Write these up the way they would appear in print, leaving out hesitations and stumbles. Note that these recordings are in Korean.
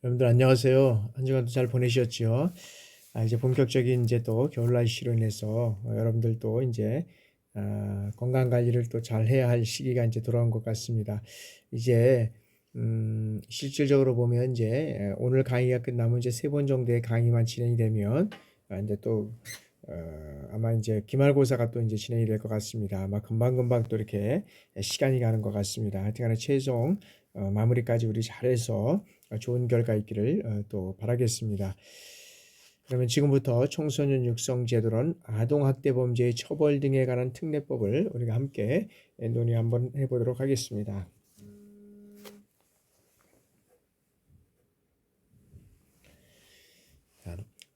여러분들 안녕하세요. 한 주간도 잘 보내셨지요? 이제 본격적인 이제 또 겨울 날씨로 인해서 여러분들도 이제 건강 관리를 또 잘 해야 할 시기가 이제 돌아온 것 같습니다. 이제 실질적으로 보면 이제 오늘 강의가 끝나면 이제 3번 정도의 강의만 진행이 되면 이제 또 아마 이제 기말고사가 또 이제 진행이 될 것 같습니다. 아마 금방금방 또 이렇게 시간이 가는 것 같습니다. 하여튼간에 최종 마무리까지 우리 잘해서 좋은 결과 있기를 또 바라겠습니다. 그러면 지금부터 청소년 육성 제도론 아동학대 범죄의 처벌 등에 관한 특례법을 우리가 함께 논의 한번 해보도록 하겠습니다.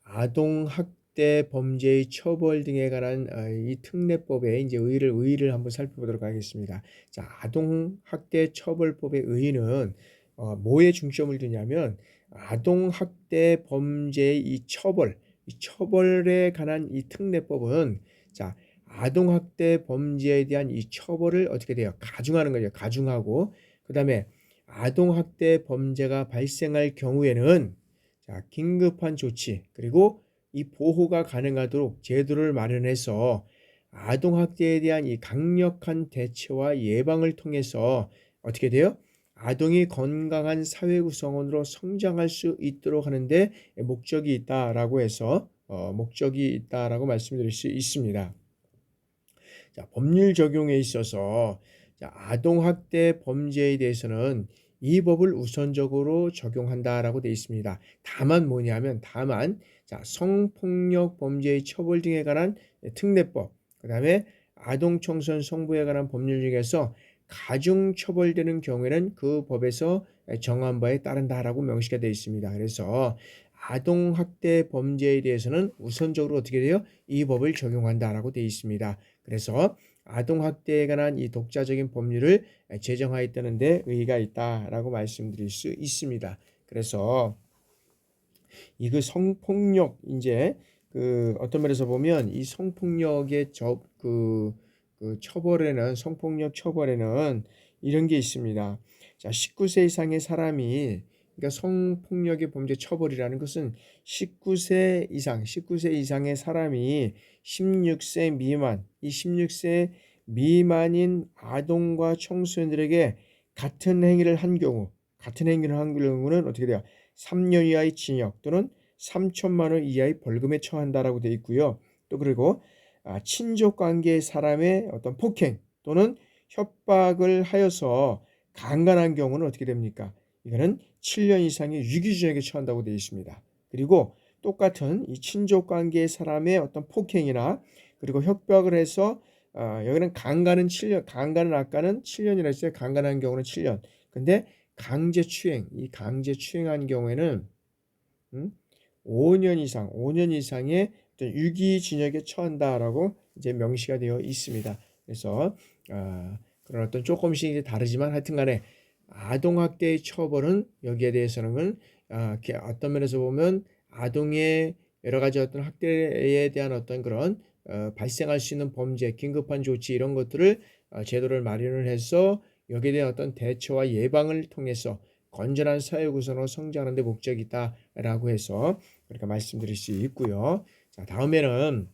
아동학대 범죄의 처벌 등에 관한 이 특례법의 이제 의의를 한번 살펴보도록 하겠습니다. 자, 아동학대 처벌법의 의의는 뭐에 중점을 두냐면 아동학대 범죄의 이 처벌에 관한 이 특례법은 자, 아동학대 범죄에 대한 이 처벌을 어떻게 돼요? 가중하는 거죠. 가중하고 그다음에 아동학대 범죄가 발생할 경우에는 자, 긴급한 조치 그리고 이 보호가 가능하도록 제도를 마련해서 아동학대에 대한 이 강력한 대처와 예방을 통해서 어떻게 돼요? 아동이 건강한 사회 구성원으로 성장할 수 있도록 하는데 목적이 있다라고 해서 목적이 있다라고 말씀드릴 수 있습니다. 자, 법률 적용에 있어서 자, 아동학대 범죄에 대해서는 이 법을 우선적으로 적용한다라고 되어 있습니다. 다만 뭐냐면 자, 성폭력 범죄의 처벌 등에 관한 특례법, 그다음에 아동 청소년 성부에 관한 법률 중에서 가중 처벌되는 경우에는 그 법에서 정한 바에 따른다라고 명시가 되어 있습니다. 그래서 아동학대 범죄에 대해서는 우선적으로 어떻게 돼요? 이 법을 적용한다라고 되어 있습니다. 그래서 아동학대에 관한 이 독자적인 법률을 제정하였다는 데 의의가 있다라고 말씀드릴 수 있습니다. 그래서 이 그 성폭력 이제 그 어떤 면에서 보면 이 성폭력의 처벌에는 성폭력 처벌에는 이런 게 있습니다. 자, 19세 이상의 사람이 그러니까 성폭력의 범죄 처벌이라는 것은 19세 이상의 사람이 16세 미만, 이 16세 미만인 아동과 청소년들에게 같은 행위를 한 경우는 어떻게 돼요? 3년 이하의 징역 또는 3천만 원 이하의 벌금에 처한다라고 되어 있고요. 또 그리고 친족 관계의 사람의 어떤 폭행 또는 협박을 하여서 강간한 경우는 어떻게 됩니까? 이거는 7년 이상의 유기징역에 처한다고 되어 있습니다. 그리고 똑같은 이 친족 관계의 사람의 어떤 폭행이나 그리고 협박을 해서 여기는 강간은 7년, 강간은 아까는 7년이라 했어요. 강간한 경우는 7년. 근데 이 강제 추행한 경우에는 5년 이상의 유기징역에 처한다라고 이제 명시가 되어 있습니다. 그래서 그런 어떤 조금씩 이제 다르지만 하여튼간에 아동학대의 처벌은 여기에 대해서는 어떤 면에서 보면 아동의 여러 가지 어떤 학대에 대한 어떤 그런 발생할 수 있는 범죄, 긴급한 조치 이런 것들을 제도를 마련을 해서 여기에 대한 어떤 대처와 예방을 통해서 건전한 사회 구성으로 성장하는 데 목적이 있다라고 해서 그렇게 말씀드릴 수 있고요. 자, 다음에는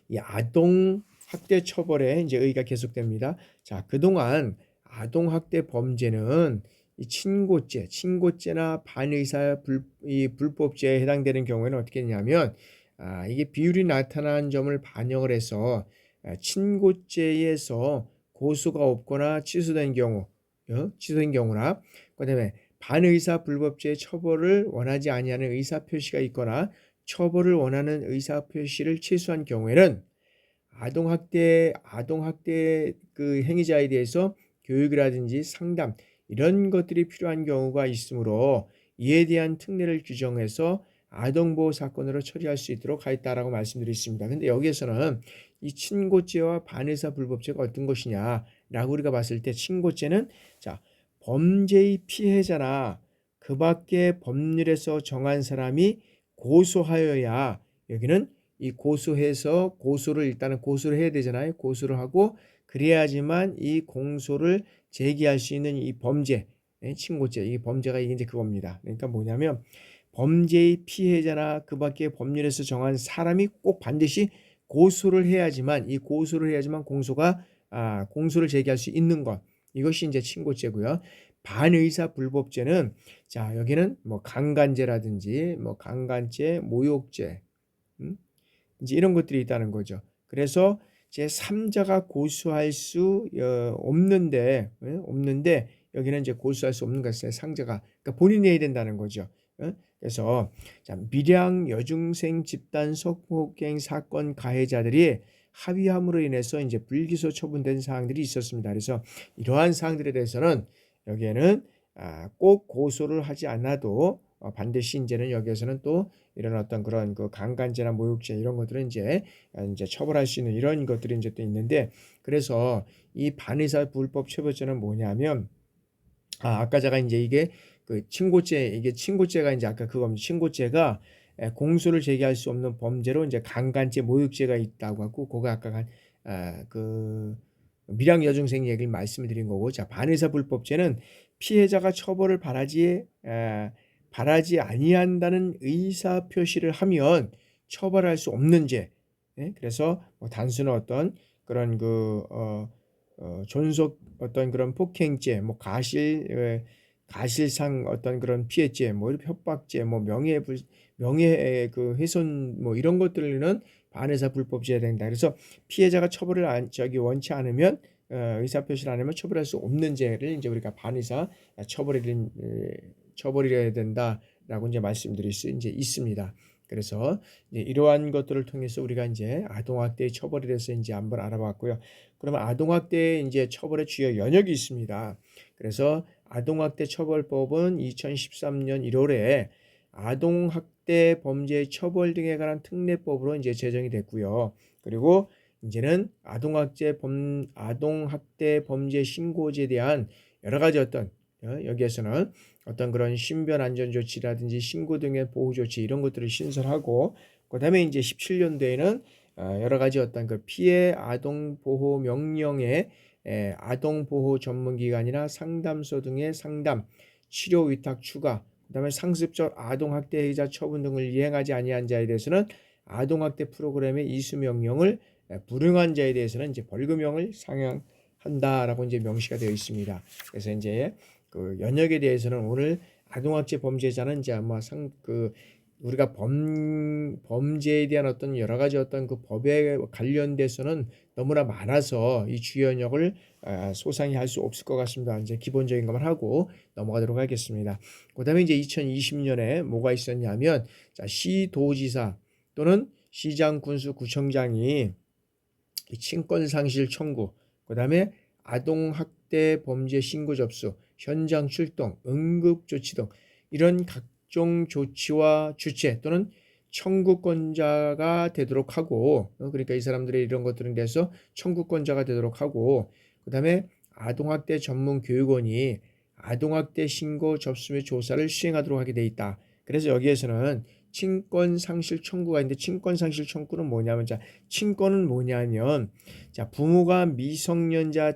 이 아동 학대 처벌에 이제 의의가 계속됩니다. 자, 그동안 아동 학대 범죄는 이 친고죄나 반의사 불법죄에 해당되는 경우에는 어떻게 했냐면 이게 비율이 나타난 점을 반영을 해서 친고죄에서 고소가 없거나 취소된 경우나 그다음에 반의사 불법죄의 처벌을 원하지 아니하는 의사 표시가 있거나 처벌을 원하는 의사 표시를 취소한 경우에는 아동학대 그 행위자에 대해서 교육이라든지 상담 이런 것들이 필요한 경우가 있으므로 이에 대한 특례를 규정해서 아동보호 사건으로 처리할 수 있도록 하였다라고 말씀드렸습니다. 근데 여기에서는 이 친고죄와 반의사 불법죄가 어떤 것이냐라고 우리가 봤을 때 친고죄는 자, 범죄의 피해자나 그 밖에 법률에서 정한 사람이 고소하여야 여기는 이 고소해서 일단은 고소를 해야 되잖아요. 고소를 하고 그래야지만 이 공소를 제기할 수 있는 이 범죄 예, 친고죄. 이게 범죄가 이게 이제 그겁니다. 그러니까 뭐냐면 범죄의 피해자나 그 밖에 법률에서 정한 사람이 꼭 반드시 고소를 해야지만 이 고소를 해야지만 공소를 제기할 수 있는 것. 이것이 이제 친고죄고요. 반의사 불법죄는 자, 여기는 뭐 강간죄라든지 뭐 강간죄, 모욕죄, 이제 이런 것들이 있다는 거죠. 그래서 제3자가 고소할 수 없는데 여기는 이제 고소할 수 없는 것을 상자가 그러니까 본인이 해야 된다는 거죠. 그래서 자, 밀양 여중생 집단 성폭행 사건 가해자들이 합의함으로 인해서 이제 불기소 처분된 사항들이 있었습니다. 그래서 이러한 사항들에 대해서는 여기에는 꼭 고소를 하지 않아도 반드시 이제는 여기에서는 또 이런 어떤 그런 그 강간죄나 모욕죄 이런 것들은 이제 처벌할 수 있는 이런 것들이 이제 또 있는데 그래서 이 반의사 불법 체포죄는 뭐냐면 아까 제가 이제 이게 그 친고죄 이게 친고죄가 이제 아까 그겁니다. 친고죄가 공소를 제기할 수 없는 범죄로 이제 강간죄, 모욕죄가 있다고 하고 그거 아까 그 밀양 여중생 얘기를 말씀을 드린 거고 자 반의사 불법죄는 피해자가 처벌을 바라지 아니한다는 의사 표시를 하면 처벌할 수 없는 죄. 예? 그래서 뭐 단순한 어떤 그런 존속 어떤 그런 폭행죄, 뭐 가실상 어떤 그런 피해죄, 뭐 협박죄, 뭐 명예 그 훼손 뭐 이런 것들은 반의사 불법죄가 된다. 그래서 피해자가 처벌을 원치 않으면 의사 표시를 안 하면 처벌할 수 없는 죄를 이제 우리가 반의사 처벌이래야 된다라고 이제 말씀드릴 수 이제 있습니다. 그래서 이제 이러한 것들을 통해서 우리가 이제 아동학대의 처벌에 대해서 이제 한번 알아봤고요. 그러면 아동학대 이제 처벌의 주요 연역이 있습니다. 그래서 아동학대 처벌법은 2013년 1월에 아동학대 범죄 처벌 등에 관한 특례법으로 이제 제정이 됐고요. 그리고 이제는 아동학대 범죄 신고제에 대한 여러 가지 여기에서는 어떤 그런 신변 안전 조치라든지 신고 등의 보호 조치 이런 것들을 신설하고 그다음에 이제 17년도에는 여러 가지 어떤 그 피해 아동 보호 명령에 아동 보호 전문 기관이나 상담소 등의 상담, 치료 위탁 추가, 그다음에 상습적 아동 학대자 처분 등을 이행하지 아니한 자에 대해서는 아동 학대 프로그램의 이수 명령을 불응한 자에 대해서는 이제 벌금형을 상향한다라고 이제 명시가 되어 있습니다. 그래서 이제 그 연역에 대해서는 오늘 아동학대 범죄자는 이제 아마 우리가 범죄에 대한 어떤 여러 가지 어떤 그 법에 관련돼서는 너무나 많아서 이 주연역을 소상히 할 수 없을 것 같습니다. 이제 기본적인 것만 하고 넘어가도록 하겠습니다. 그다음에 이제 2020년에 뭐가 있었냐면 시도지사 또는 시장 군수 구청장이 친권 상실 청구, 그다음에 아동 학대 범죄 신고 접수, 현장 출동, 응급 조치 등 이런 각종 조치와 주체 또는 청구권자가 되도록 하고 그러니까 이 사람들의 이런 것들에 대해서 청구권자가 되도록 하고 그다음에 아동학대 전문 교육원이 아동학대 신고 접수 및 조사를 수행하도록 하게 돼 있다. 그래서 여기에서는 친권 상실 청구가 있는데 친권 상실 청구는 뭐냐면 친권은 뭐냐면 부모가 미성년자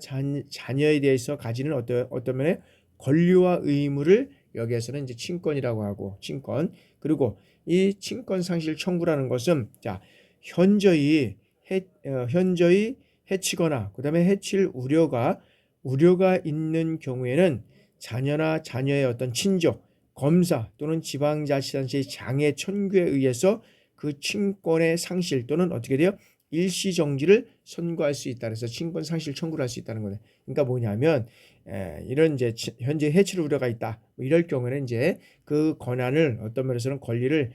자녀에 대해서 가지는 어떤 면에 권리와 의무를 여기에서는 이제 친권이라고 하고 친권 그리고 이 친권 상실 청구라는 것은 현저히 해치거나 그다음에 해칠 우려가 있는 경우에는 자녀나 자녀의 어떤 친족 검사 또는 지방자치단체의 장애 청구에 의해서 그 친권의 상실 또는 어떻게 돼요? 일시정지를 선고할 수 있다. 그래서 친권 상실 청구를 할 수 있다는 거예요. 그러니까 뭐냐면 이런 이제 현재 해칠 우려가 있다. 뭐 이럴 경우는 이제 그 권한을 어떤 면에서는 권리를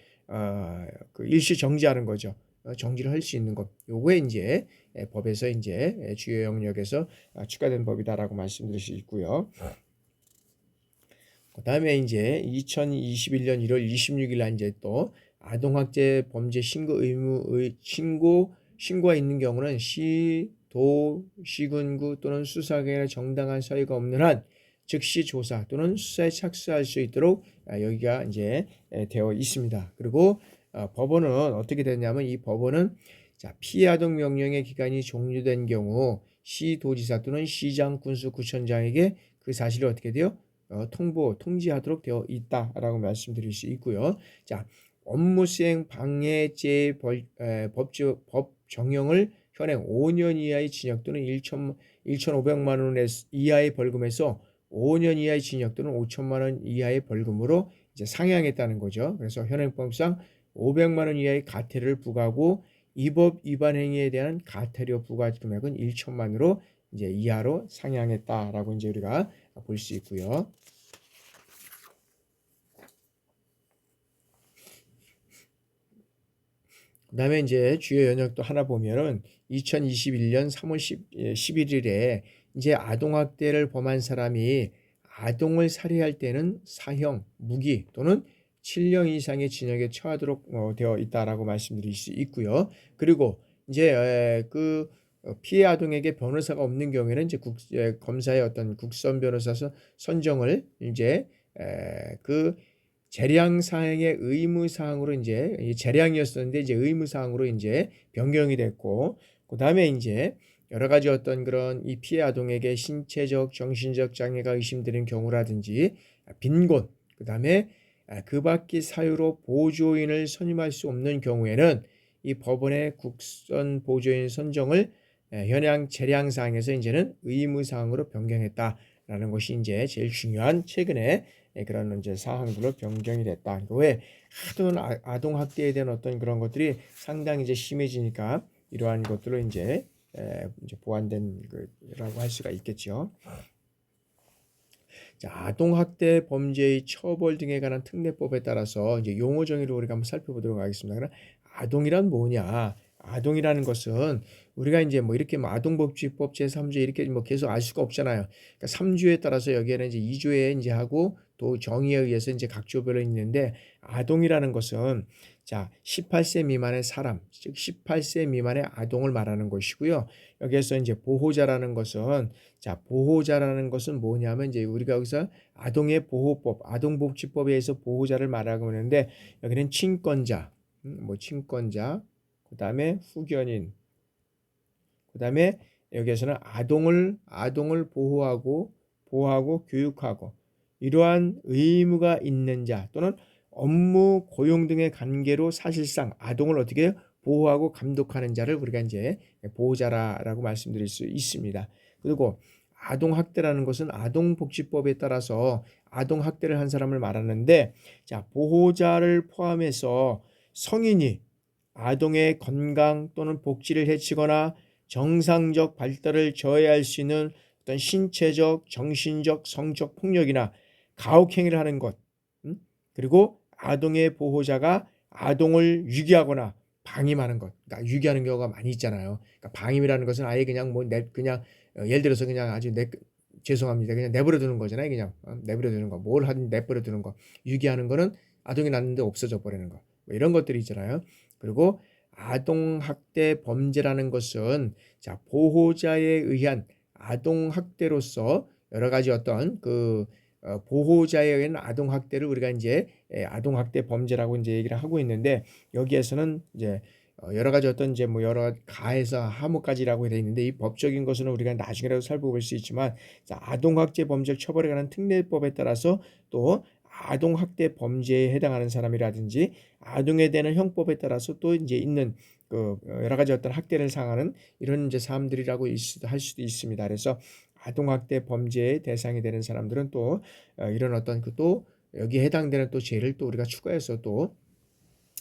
그 일시 정지하는 거죠. 정지를 할 수 있는 것. 요거에 이제 법에서 이제 주요 영역에서 추가된 법이다라고 말씀드릴 수 있고요. 그다음에 이제 2021년 1월 26일 날 이제 또 아동학대 범죄 신고가 있는 경우는 도, 시군구 또는 수사기관의 정당한 사유가 없는 한 즉시 조사 또는 수사에 착수할 수 있도록 여기가 이제 되어 있습니다. 그리고 법원은 어떻게 되냐면 이 법원은 피해 아동 명령의 기간이 종료된 경우 시도지사 또는 시장 군수 구청장에게 그 사실을 어떻게 돼요? 통지하도록 되어 있다라고 말씀드릴 수 있고요. 자, 업무 수행 방해죄 법 정형을 현행 5년 이하의 징역 또는 1,500만 원 이하의 벌금에서 5년 이하의 징역 또는 5천만 원 이하의 벌금으로 이제 상향했다는 거죠. 그래서 현행법상 500만 원 이하의 과태료를 부과하고 이 법 위반 행위에 대한 과태료 부과 금액은 1천만으로 이제 이하로 상향했다라고 이제 우리가 볼 수 있고요. 그다음에 이제 주요 연역도 하나 보면은 2021년 3월 11일에 이제 아동학대를 범한 사람이 아동을 살해할 때는 사형, 무기 또는 7년 이상의 징역에 처하도록 되어 있다라고 말씀드릴 수 있고요. 그리고 이제 그 피해 아동에게 변호사가 없는 경우에는 이제 검사의 어떤 국선 변호사 선정을 이제 그 재량 사항의 의무 사항으로 이제 재량이었었는데 이제 의무 사항으로 이제 변경이 됐고, 그다음에 이제 여러 가지 어떤 그런 이 피해 아동에게 신체적, 정신적 장애가 의심되는 경우라든지 빈곤, 그다음에 그 밖의 사유로 보조인을 선임할 수 없는 경우에는 이 법원의 국선 보조인 선정을 현행 재량 사항에서 이제는 의무 사항으로 변경했다라는 것이 이제 제일 중요한 최근에 그런 이제 사항들로 변경이 됐다. 왜 하도 아동 학대에 대한 어떤 그런 것들이 상당히 이제 심해지니까 이러한 것들로 이제 보완된 거라고 할 수가 있겠죠. 자, 아동 학대 범죄의 처벌 등에 관한 특례법에 따라서 이제 용어 정의를 우리가 한번 살펴보도록 하겠습니다. 그럼 아동이란 뭐냐? 아동이라는 것은 우리가 이제 뭐 이렇게 뭐 아동복지법 제3조 이렇게 뭐 계속 알 수가 없잖아요. 그러니까 3조에 따라서 여기에는 이제 2조에 이제 하고 또 정의에 의해서 이제 각 조별로 있는데, 아동이라는 것은 자 18세 미만의 사람, 즉 18세 미만의 아동을 말하는 것이고요. 여기에서 이제 보호자라는 것은 자 보호자라는 것은 뭐냐면 이제 우리가 여기서 아동의 보호법, 아동복지법에 의해서 보호자를 말하고 있는데 여기는 친권자, 뭐 친권자, 그다음에 후견인, 그다음에 여기에서는 아동을 보호하고 교육하고 이러한 의무가 있는 자 또는 업무 고용 등의 관계로 사실상 아동을 어떻게 보호하고 감독하는 자를 우리가 이제 보호자라고 말씀드릴 수 있습니다. 그리고 아동학대라는 것은 아동복지법에 따라서 아동학대를 한 사람을 말하는데, 자 보호자를 포함해서 성인이 아동의 건강 또는 복지를 해치거나 정상적 발달을 저해할 수 있는 어떤 신체적, 정신적, 성적 폭력이나 가혹행위를 하는 것, 그리고 아동의 보호자가 아동을 유기하거나 방임하는 것, 그러니까 유기하는 경우가 많이 있잖아요. 그러니까 방임이라는 것은 아예 그냥 그냥 예를 들어서 그냥 아주 죄송합니다, 그냥 내버려 두는 거잖아요. 그냥 내버려 두는 거, 뭘 하든 내버려 두는 거. 유기하는 거는 아동이 낳는데 없어져 버리는 거, 뭐 이런 것들이 있잖아요. 그리고 아동학대 범죄라는 것은 자 보호자에 의한 아동학대로서 여러 가지 어떤 보호자에 의한 아동학대를 우리가 이제 아동학대 범죄라고 이제 얘기를 하고 있는데, 여기에서는 이제 여러 가지 어떤 이제 뭐 여러 가에서 하모까지라고 되어 있는데, 이 법적인 것은 우리가 나중에라도 살펴볼 수 있지만, 자 아동학대 범죄 처벌에 관한 특례법에 따라서 또 아동학대 범죄에 해당하는 사람이라든지 아동에 대한 형법에 따라서 또 이제 있는 여러 가지 어떤 학대를 상하는 이런 이제 사람들이라고 할 수도 있습니다. 그래서 아동학대 범죄의 대상이 되는 사람들은 또 이런 어떤 또 여기에 해당되는 또 죄를 또 우리가 추가해서 또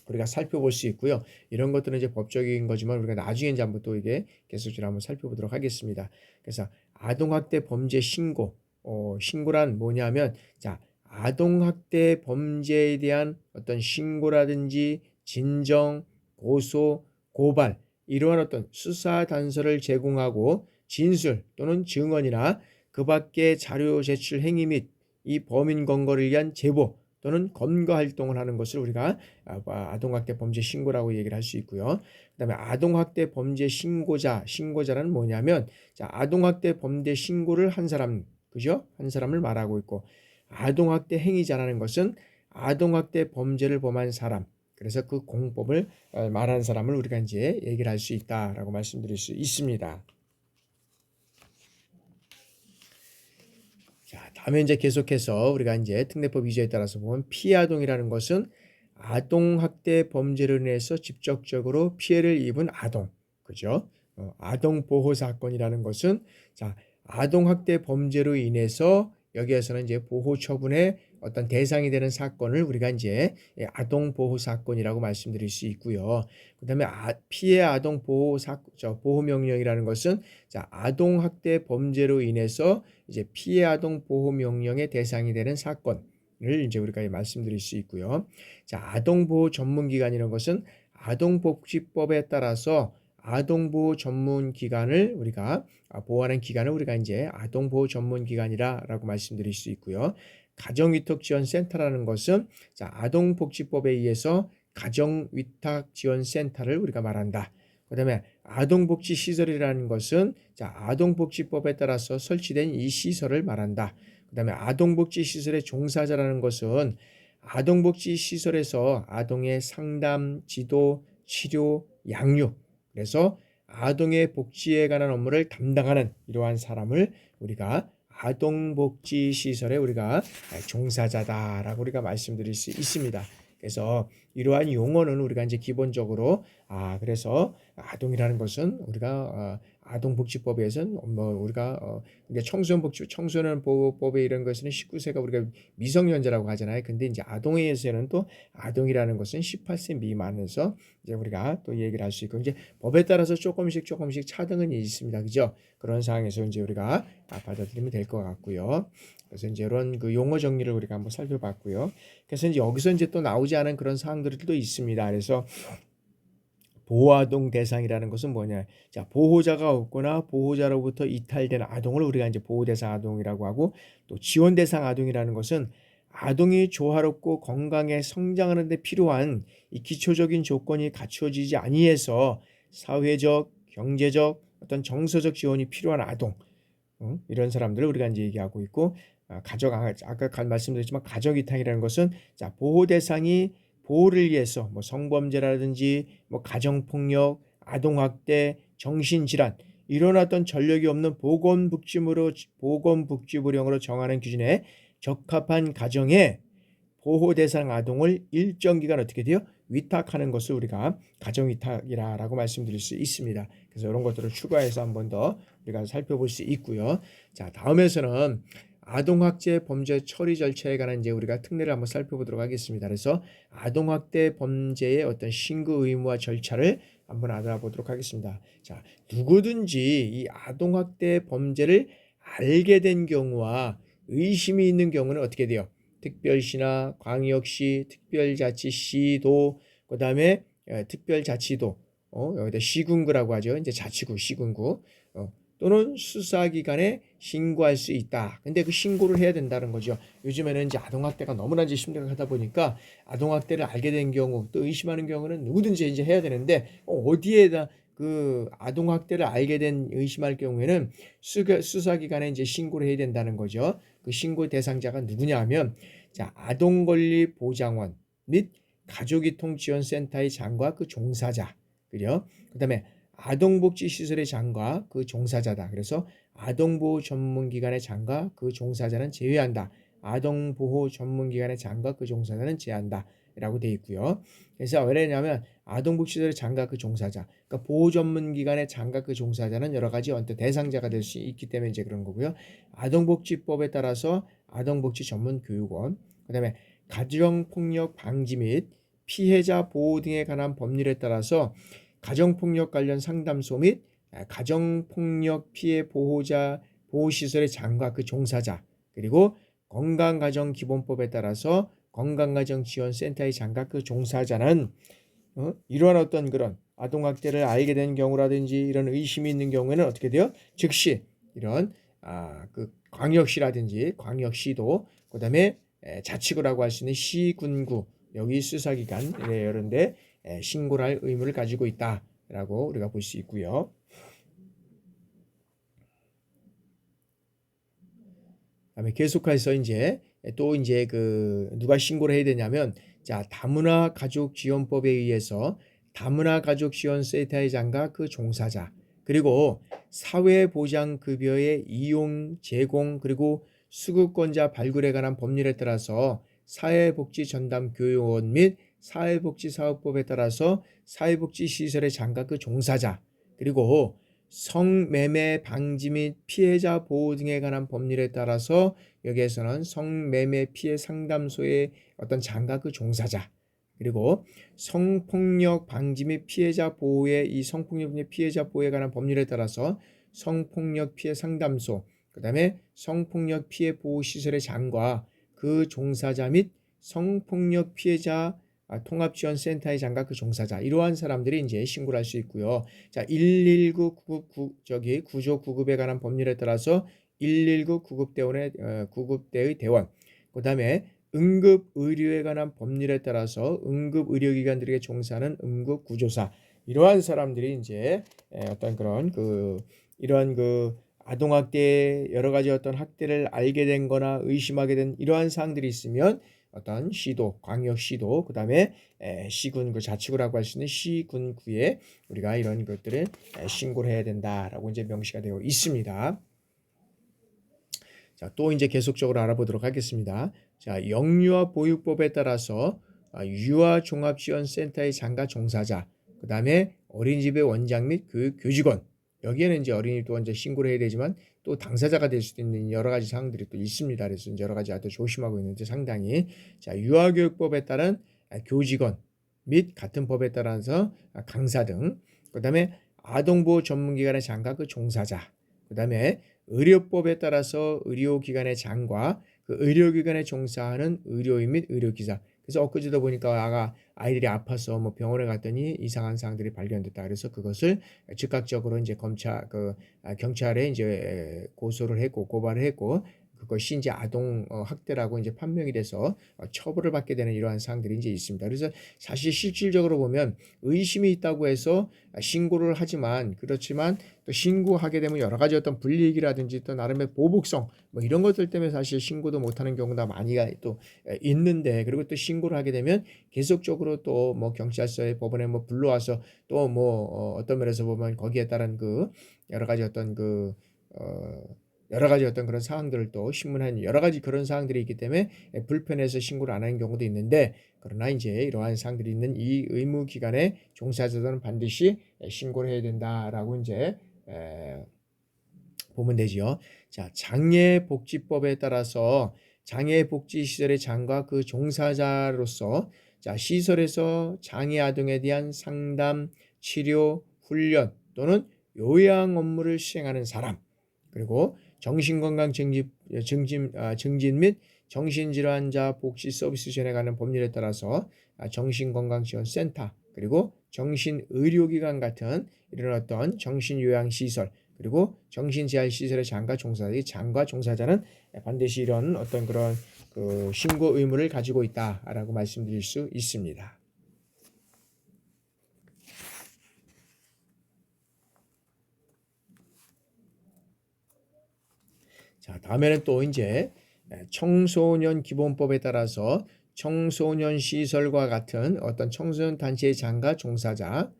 우리가 살펴볼 수 있고요. 이런 것들은 이제 법적인 거지만 우리가 나중에 이제 한번 또 이게 계속적으로 한번 살펴보도록 하겠습니다. 그래서 아동학대 범죄 신고란 뭐냐면 자 아동학대 범죄에 대한 어떤 신고라든지 진정, 고소, 고발 이러한 어떤 수사 단서를 제공하고 진술 또는 증언이나 그 밖의 자료 제출 행위 및 이 범인 검거를 위한 제보 또는 검거 활동을 하는 것을 우리가 아동학대 범죄 신고라고 얘기를 할 수 있고요. 그다음에 아동학대 범죄 신고자는 뭐냐면 자 아동학대 범죄 신고를 한 사람, 그죠? 한 사람을 말하고 있고, 아동학대 행위자라는 것은 아동학대 범죄를 범한 사람, 그래서 그 공법을 말하는 사람을 우리가 이제 얘기를 할 수 있다라고 말씀드릴 수 있습니다. 자, 다음에 이제 계속해서 우리가 이제 특례법 2조에 따라서 보면 피해 아동이라는 것은 아동 학대 범죄로 인해서 직접적으로 피해를 입은 아동, 그죠? 아동 보호 사건이라는 것은 자, 아동 학대 범죄로 인해서 여기에서는 이제 보호 처분의 어떤 대상이 되는 사건을 우리가 이제 아동 보호 사건이라고 말씀드릴 수 있고요. 그다음에 피해 아동 보호 보호 명령이라는 것은 자, 아동 학대 범죄로 인해서 이제 피해 아동 보호 명령의 대상이 되는 사건을 이제 우리가 말씀드릴 수 있고요. 자, 아동 보호 전문 기관이라는 것은 아동복지법에 따라서 아동보호 전문 기관을 우리가 보호하는 기관을 우리가 이제 아동보호 전문 기관이라고 말씀드릴 수 있고요. 가정위탁지원센터라는 것은 자, 아동복지법에 의해서 가정위탁지원센터를 우리가 말한다. 그다음에 아동복지시설이라는 것은 자, 아동복지법에 따라서 설치된 이 시설을 말한다. 그다음에 아동복지시설의 종사자라는 것은 아동복지시설에서 아동의 상담, 지도, 치료, 양육, 그래서 아동의 복지에 관한 업무를 담당하는 이러한 사람을 우리가 아동복지시설에 우리가 종사자다라고 우리가 말씀드릴 수 있습니다. 그래서 이러한 용어는 우리가 이제 기본적으로 그래서 아동이라는 것은 우리가 아동복지법에서는 뭐 우리가 이제 청소년 보호법에 이런 것은 19세가 우리가 미성년자라고 하잖아요. 근데 이제 아동에 의해서는 또 아동이라는 것은 18세 미만에서 이제 우리가 또 얘기를 할 수 있고 이제 법에 따라서 조금씩 차등은 있습니다. 그죠? 그런 상황에서 이제 우리가 받아들이면 될 것 같고요. 그래서 이제 이런 그 용어 정리를 우리가 한번 살펴봤고요. 그래서 이제 여기서 이제 또 나오지 않은 그런 사항들도 있습니다. 그래서 보호아동 대상이라는 것은 뭐냐? 자, 보호자가 없거나 보호자로부터 이탈된 아동을 우리가 이제 보호대상 아동이라고 하고 또 지원대상 아동이라는 것은 아동이 조화롭고 건강에 성장하는 데 필요한 이 기초적인 조건이 갖추어지지 아니해서 사회적, 경제적, 어떤 정서적 지원이 필요한 아동, 이런 사람들을 우리가 이제 얘기하고 있고 아까 말씀드렸지만 가족 위탁이라는 것은 자, 보호 대상이 보호를 위해서 뭐 성범죄라든지 뭐 가정폭력, 아동학대, 정신질환 이런 어떤 전력이 없는 보건복지부령으로 정하는 기준에 적합한 가정에 보호 대상 아동을 일정 기간 어떻게 돼요? 위탁하는 것을 우리가 가정위탁이라고 말씀드릴 수 있습니다. 그래서 이런 것들을 추가해서 한 번 더 우리가 살펴볼 수 있고요. 자, 다음에서는 아동학대 범죄 처리 절차에 관한 이제 우리가 특례를 한번 살펴보도록 하겠습니다. 그래서 아동학대 범죄의 어떤 신고 의무와 절차를 한번 알아보도록 하겠습니다. 자, 누구든지 이 아동학대 범죄를 알게 된 경우와 의심이 있는 경우는 어떻게 돼요? 특별시나 광역시, 특별자치시도, 그 다음에 특별자치도, 여기다 시군구라고 하죠. 이제 자치구, 시군구, 또는 수사기관에 신고할 수 있다. 근데 그 신고를 해야 된다는 거죠. 요즘에는 이제 아동학대가 너무나 이제 심각하다 보니까 아동학대를 알게 된 경우, 또 의심하는 경우는 누구든지 이제 해야 되는데, 어디에다 그 아동학대를 알게 된 의심할 경우에는 수사기관에 이제 신고를 해야 된다는 거죠. 그 신고 대상자가 누구냐 하면 자, 아동권리보장원 및 가족이통지원센터의 장과 그 종사자, 그죠? 그다음에 아동복지시설의 장과 그 종사자다. 그래서 아동보호 전문기관의 장과 그 종사자는 제외한다. 아동보호 전문기관의 장과 그 종사자는 제한다. 라고 되어 있고요. 그래서 왜냐하면 아동복지시설의 장과 그 종사자, 그러니까 보호 전문기관의 장과 그 종사자는 여러 가지 어떤 대상자가 될 수 있기 때문에 이제 그런 거고요. 아동복지법에 따라서 아동복지 전문교육원, 그다음에 가정폭력 방지 및 피해자 보호 등에 관한 법률에 따라서 가정폭력 관련 상담소 및 가정폭력 피해 보호자 보호시설의 장과 그 종사자, 그리고 건강가정기본법에 따라서 건강가정지원센터의 장과 그 종사자는 이러한 어떤 그런 아동학대를 알게 된 경우라든지 이런 의심이 있는 경우에는 어떻게 돼요? 즉시 이런 그 광역시라든지 광역시도, 그다음에 자치구라고 할 수 있는 시군구, 여기 수사기관 이런 데 신고를 할 의무를 가지고 있다라고 우리가 볼 수 있고요. 그다음에 계속해서 이제 또 이제 그 누가 신고를 해야 되냐면 자, 다문화 가족 지원법에 의해서 다문화 가족 지원센터의 장과 그 종사자, 그리고 사회보장급여의 이용, 제공, 그리고 수급권자 발굴에 관한 법률에 따라서 사회복지전담교육원 및 사회복지사업법에 따라서 사회복지시설의 장각 그 종사자, 그리고 성매매 방지 및 피해자 보호 등에 관한 법률에 따라서 여기에서는 성매매 피해 상담소의 어떤 장각 그 종사자, 그리고 성폭력 방지 및 피해자 보호의 이 성폭력 및 피해자 보호에 관한 법률에 따라서 성폭력 피해 상담소, 그 다음에 성폭력 피해 보호 시설의 장과 그 종사자 및 성폭력 피해자 통합지원센터의 장각 그 종사자, 이러한 사람들이 이제 신고를 할 수 있고요. 자, 119 구조 구급에 관한 법률에 따라서 119 구급대의 대원, 그 다음에 응급의료에 관한 법률에 따라서 응급의료기관들에게 종사하는 응급구조사, 이러한 사람들이 이제 어떤 그런 이러한 아동학대 여러 가지 어떤 학대를 알게 된 거나 의심하게 된 이러한 사항들이 있으면 어떤 시도, 광역시도, 그 다음에 시군 자치구라고 할 수 있는 시군구에 우리가 이런 것들을 신고를 해야 된다라고 이제 명시가 되어 있습니다. 자, 또 이제 계속적으로 알아보도록 하겠습니다. 자, 영유아 보육법에 따라서 유아종합지원센터의 장가 종사자, 그 다음에 어린이집의 원장 및 교직원, 여기에는 이제 어린이 또 이제 신고를 해야 되지만 또 당사자가 될 수도 있는 여러 가지 사항들이 또 있습니다. 그래서 이제 여러 가지 아주 조심하고 있는데 상당히, 자, 유아교육법에 따른 교직원 및 같은 법에 따라서 강사 등, 그 다음에 아동보호 전문기관의 장가 그 종사자, 그 다음에 의료법에 따라서 의료기관의 장과 그 의료기관에 종사하는 의료인 및 의료기사. 그래서 엊그제도 보니까 아이들이 아파서 뭐 병원에 갔더니 이상한 사항들이 발견됐다. 그래서 그것을 즉각적으로 이제 경찰에 이제 고소를 했고 고발을 했고, 그것이 이제 아동 학대라고 이제 판명이 돼서 처벌을 받게 되는 이러한 사항들이 이제 있습니다. 그래서 사실 실질적으로 보면 의심이 있다고 해서 신고를 하지만, 그렇지만 또 신고하게 되면 여러 가지 어떤 불이익이라든지 또 나름의 보복성 뭐 이런 것들 때문에 사실 신고도 못하는 경우가 많이 또 있는데, 그리고 또 신고를 하게 되면 계속적으로 또 뭐 경찰서에 법원에 뭐 불러와서 또 뭐 어떤 면에서 보면 거기에 따른 여러 가지 어떤 여러 가지 어떤 그런 사항들을 또 신문한 여러 가지 그런 사항들이 있기 때문에 불편해서 신고를 안 하는 경우도 있는데, 그러나 이제 이러한 사항들이 있는 이 의무기관의 종사자들은 반드시 신고를 해야 된다라고 이제 보면 되지요. 자, 장애복지법에 따라서 장애복지시설의 장과 그 종사자로서, 자, 시설에서 장애 아동에 대한 상담, 치료, 훈련 또는 요양 업무를 수행하는 사람, 그리고 정신건강 증진 및 정신질환자 복지 서비스 지원에 관한 법률에 따라서 정신건강지원센터, 그리고 정신의료기관 같은 이런 어떤 정신요양시설, 그리고 정신재활시설의 장과 종사자는 반드시 이런 어떤 그런 신고 의무를 가지고 있다라고 말씀드릴 수 있습니다. 자, 다음에는 또 이제 청소년 기본법에 따라서 청소년 시설과 같은 어떤 청소년 단체의 장과 종사자,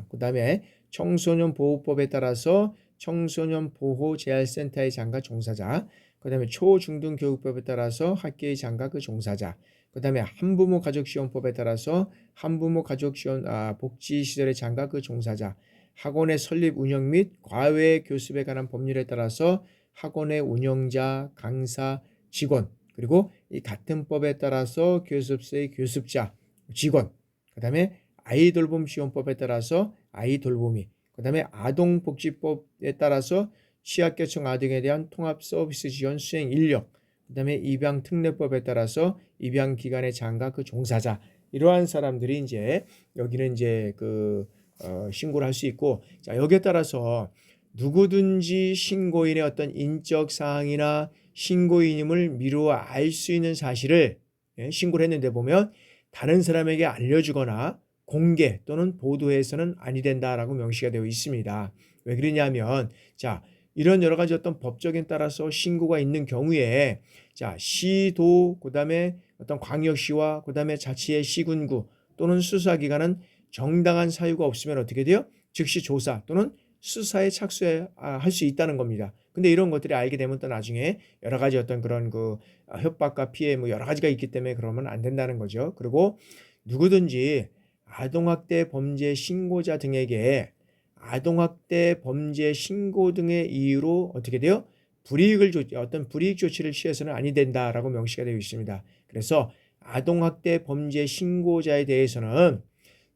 그 다음에 청소년 보호법에 따라서 청소년 보호 재활센터의 장과 종사자, 그 다음에 초중등 교육법에 따라서 학교의 장과 그 종사자, 그 다음에 한부모 가족지원법에 따라서 한부모 가족지원 복지시설의 장과 그 종사자, 학원의 설립 운영 및 과외 교습에 관한 법률에 따라서 학원의 운영자, 강사, 직원, 그리고 이 같은 법에 따라서 교습소의 교습자, 직원, 그 다음에 아이돌봄 지원법에 따라서 아이돌봄이, 그 다음에 아동복지법에 따라서 취약계층 아동에 대한 통합 서비스 지원 수행 인력, 그 다음에 입양특례법에 따라서 입양기관의 장과 그 종사자, 이러한 사람들이 이제 여기는 이제 신고를 할 수 있고, 자, 여기에 따라서 누구든지 신고인의 어떤 인적 사항이나 신고인임을 미루어 알 수 있는 사실을 신고를 했는데 보면 다른 사람에게 알려주거나 공개 또는 보도해서는 아니 된다라고 명시가 되어 있습니다. 왜 그러냐면, 자, 이런 여러 가지 어떤 법적인 따라서 신고가 있는 경우에, 자, 시도, 그 다음에 어떤 광역시와 그 다음에 자치의 시군구 또는 수사기관은 정당한 사유가 없으면 어떻게 돼요? 즉시 조사 또는 수사에 착수해 할 수 있다는 겁니다. 근데 이런 것들이 알게 되면 또 나중에 여러 가지 어떤 그런 협박과 피해 뭐 여러 가지가 있기 때문에 그러면 안 된다는 거죠. 그리고 누구든지 아동학대 범죄 신고자 등에게 아동학대 범죄 신고 등의 이유로 어떻게 돼요? 어떤 불이익 조치를 취해서는 아니 된다라고 명시가 되어 있습니다. 그래서 아동학대 범죄 신고자에 대해서는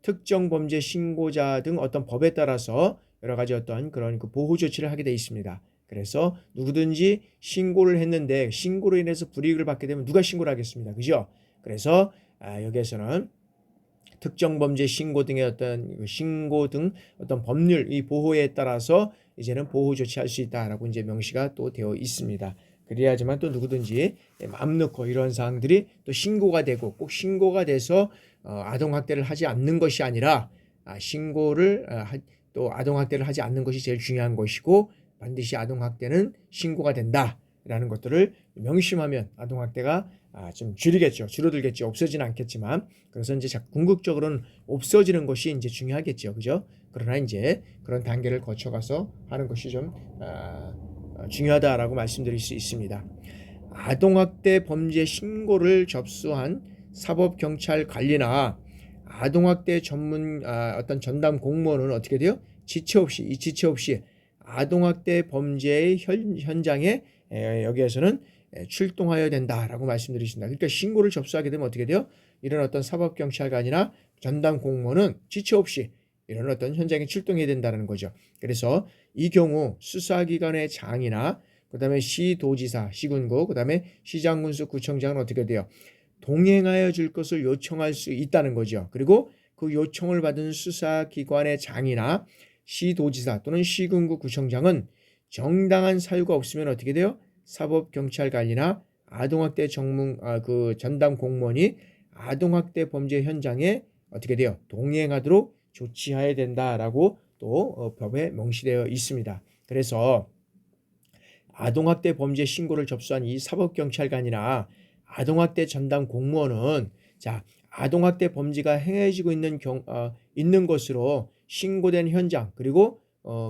특정 범죄 신고자 등 어떤 법에 따라서 여러 가지 어떤 그런 보호 조치를 하게 되어 있습니다. 그래서 누구든지 신고를 했는데 신고로 인해서 불이익을 받게 되면 누가 신고를 하겠습니다. 그죠? 그래서 여기에서는 특정 범죄 신고 등의 어떤 법률 이 보호에 따라서 이제는 보호 조치할 수 있다라고 이제 명시가 또 되어 있습니다. 그래야지만 또 누구든지 마음 놓고 이런 사항들이 또 신고가 되고 꼭 신고가 돼서 아동 학대를 하지 않는 것이 아니라 또 아동 학대를 하지 않는 것이 제일 중요한 것이고 반드시 아동 학대는 신고가 된다라는 것들을 명심하면 아동 학대가 좀 줄어들겠죠. 없어지는 않겠지만 그래서 이제 궁극적으로는 없어지는 것이 이제 중요하겠죠, 그죠? 그러나 이제 그런 단계를 거쳐가서 하는 것이 좀 중요하다라고 말씀드릴 수 있습니다. 아동학대 범죄 신고를 접수한 사법경찰관리나 아동학대 전문 어떤 전담 공무원은 어떻게 돼요? 지체 없이 아동학대 범죄의 현장에 여기에서는 출동하여야 된다라고 말씀드리십니다. 그러니까 신고를 접수하게 되면 어떻게 돼요? 이런 어떤 사법경찰관이나 전담 공무원은 지체 없이 이런 어떤 현장에 출동해야 된다는 거죠. 그래서 이 경우 수사기관의 장이나 그다음에 시도지사, 시군구, 그다음에 시장군수, 구청장은 어떻게 돼요? 동행하여 줄 것을 요청할 수 있다는 거죠. 그리고 그 요청을 받은 수사기관의 장이나 시도지사 또는 시군구, 구청장은 정당한 사유가 없으면 어떻게 돼요? 사법경찰관리나 아동학대 전담 공무원이 아동학대 범죄 현장에 어떻게 돼요? 동행하도록 조치해야 된다라고 또 법에 명시되어 있습니다. 그래서 아동학대 범죄 신고를 접수한 이 사법경찰관이나 아동학대 전담 공무원은 아동학대 범죄가 행해지고 있는 것으로 신고된 현장 그리고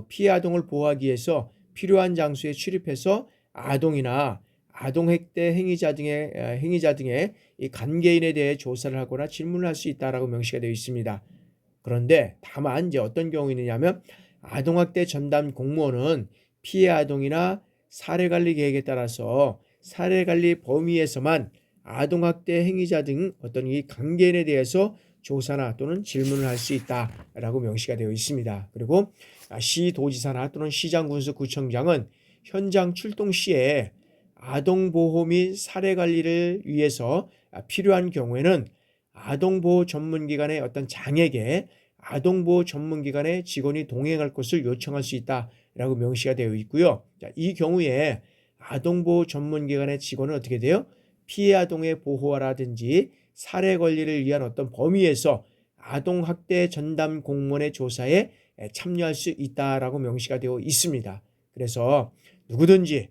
피해 아동을 보호하기 위해서 필요한 장소에 출입해서 아동이나 아동학대 행위자 등의 이 관계인에 대해 조사를 하거나 질문을 할 수 있다라고 명시가 되어 있습니다. 그런데 다만 이제 어떤 경우이냐면 아동학대 전담 공무원은 피해 아동이나 사례관리 계획에 따라서 사례관리 범위에서만 아동학대 행위자 등 어떤 이 관계인에 대해서 조사나 또는 질문을 할 수 있다라고 명시가 되어 있습니다. 그리고 시도지사나 또는 시장군수, 구청장은 현장 출동 시에 아동보호 및 사례관리를 위해서 필요한 경우에는 아동보호 전문기관의 어떤 장에게 아동보호 전문기관의 직원이 동행할 것을 요청할 수 있다라고 명시가 되어 있고요. 이 경우에 아동보호 전문기관의 직원은 어떻게 돼요? 피해 아동의 보호라든지 사례 관리를 위한 어떤 범위에서 아동학대 전담 공무원의 조사에 참여할 수 있다라고 명시가 되어 있습니다. 그래서 누구든지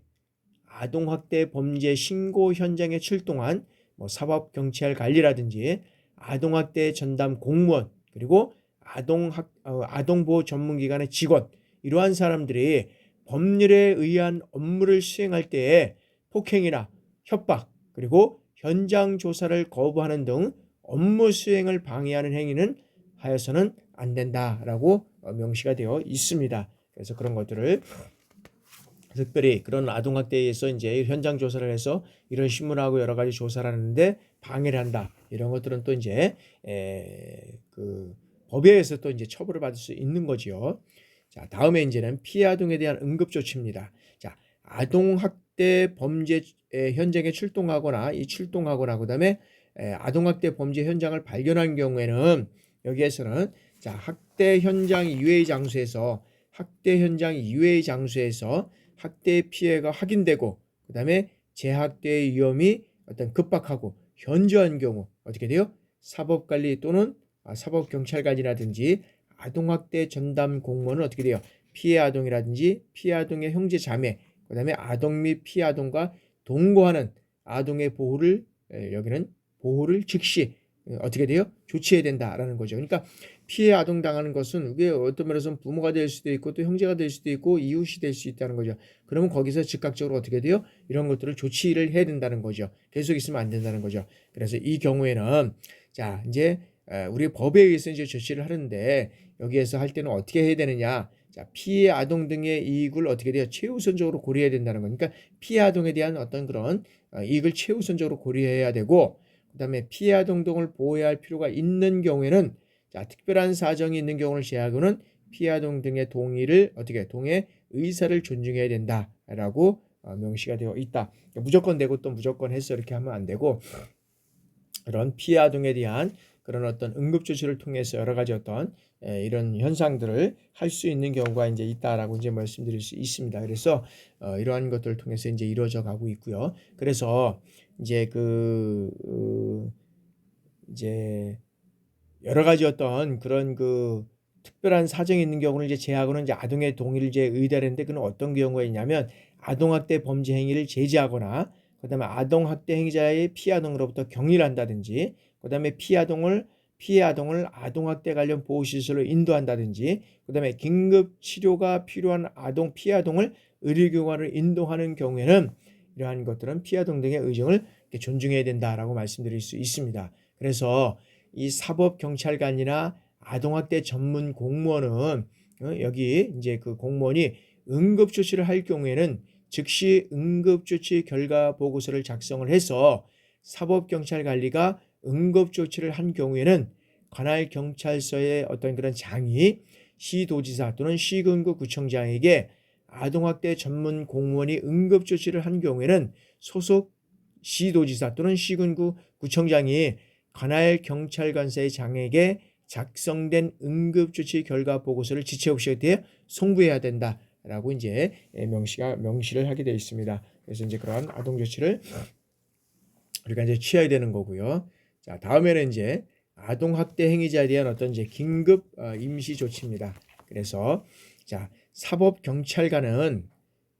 아동학대 범죄 신고 현장에 출동한 사법경찰관리라든지 아동학대 전담 공무원 그리고 아동보호 전문기관의 직원 이러한 사람들이 법률에 의한 업무를 수행할 때에 폭행이나 협박 그리고 현장 조사를 거부하는 등 업무 수행을 방해하는 행위는 하여서는 안 된다라고 명시가 되어 있습니다. 그래서 그런 것들을 특별히 그런 아동학대에서 이제 현장 조사를 해서 이런 신문하고 여러 가지 조사를 하는데 방해를 한다. 이런 것들은 또 이제 그 법에 의해서 또 이제 처벌을 받을 수 있는 거지요. 자, 다음에 이제는 피해 아동에 대한 응급 조치입니다. 자, 아동학대 범죄 현장에 출동하거나 그다음에 아동학대 범죄 현장을 발견한 경우에는 여기에서는 학대 현장 이외의 장소에서 학대 피해가 확인되고 그다음에 재학대의 위험이 어떤 급박하고 현저한 경우 어떻게 돼요? 사법관리 또는 사법경찰관이라든지 아동학대 전담 공무원은 어떻게 돼요? 피해 아동이라든지 피해 아동의 형제 자매 그다음에 아동 및 피해 아동과 동거하는 아동의 보호를 여기는 보호를 즉시 어떻게 돼요? 조치해야 된다라는 거죠. 그러니까 피해 아동당하는 것은 이게 어떤 면에서는 부모가 될 수도 있고 또 형제가 될 수도 있고 이웃이 될 수 있다는 거죠. 그러면 거기서 즉각적으로 어떻게 돼요? 이런 것들을 조치를 해야 된다는 거죠. 계속 있으면 안 된다는 거죠. 그래서 이 경우에는 자 이제 우리 법에 의해서 이제 조치를 하는데 여기에서 할 때는 어떻게 해야 되느냐? 자 피해 아동 등의 이익을 어떻게 돼요? 최우선적으로 고려해야 된다는 거니까 그러니까 피해 아동에 대한 어떤 그런 이익을 최우선적으로 고려해야 되고 그다음에 피해 아동 등을 보호해야 할 필요가 있는 경우에는 자, 특별한 사정이 있는 경우를 제외하고는 피해 아동 등의 동의를 어떻게 동의 의사를 존중해야 된다라고 명시가 되어 있다. 그러니까 무조건 되고 또 무조건 했어 이렇게 하면 안 되고 그런 피해 아동에 대한 그런 어떤 응급 조치를 통해서 여러 가지 어떤 이런 현상들을 할 수 있는 경우가 이제 있다라고 이제 말씀드릴 수 있습니다. 그래서 이러한 것들을 통해서 이제 이루어져 가고 있고요. 그래서 이제 이제 여러 가지 어떤 그런 특별한 사정이 있는 경우를 이제 제하고는 이제 아동의 동의를 이제 의뢰하는데 그는 어떤 경우가 있냐면 아동학대 범죄 행위를 제지하거나 그다음에 아동학대 행위자의 피해 아동으로부터 격리를 한다든지 그다음에 피해 아동을 아동학대 관련 보호시설로 인도한다든지 그다음에 긴급 치료가 필요한 피해 아동을 의료기관으로 인도하는 경우에는 이러한 것들은 피해 아동 등의 의정을 존중해야 된다라고 말씀드릴 수 있습니다. 그래서 이 사법경찰관이나 아동학대 전문 공무원은 여기 이제 그 공무원이 응급조치를 할 경우에는 즉시 응급조치 결과 보고서를 작성을 해서 사법경찰관리가 응급조치를 한 경우에는 관할 경찰서의 어떤 그런 장이 시도지사 또는 시군구 구청장에게 아동학대 전문 공무원이 응급조치를 한 경우에는 소속 시도지사 또는 시군구 구청장이 관할 경찰관서의 장에게 작성된 응급조치 결과 보고서를 지체 없이 어떻게 송부해야 된다라고 이제 명시를 하게 되어 있습니다. 그래서 이제 그러한 아동 조치를 우리가 이제 취해야 되는 거고요. 자, 다음에는 이제 아동 학대 행위자에 대한 어떤 이제 긴급 임시 조치입니다. 그래서 자, 사법 경찰관은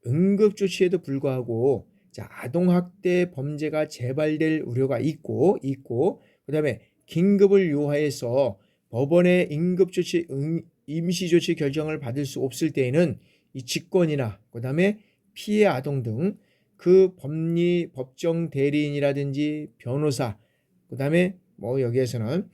응급 조치에도 불구하고 자, 아동 학대 범죄가 재발될 우려가 있고 그다음에 긴급을 요하해서 법원의 응급조치 임시조치 결정을 받을 수 없을 때에는 이 직권이나 그다음에 피해 아동 등 그 법정 대리인이라든지 변호사 그다음에 뭐 여기에서는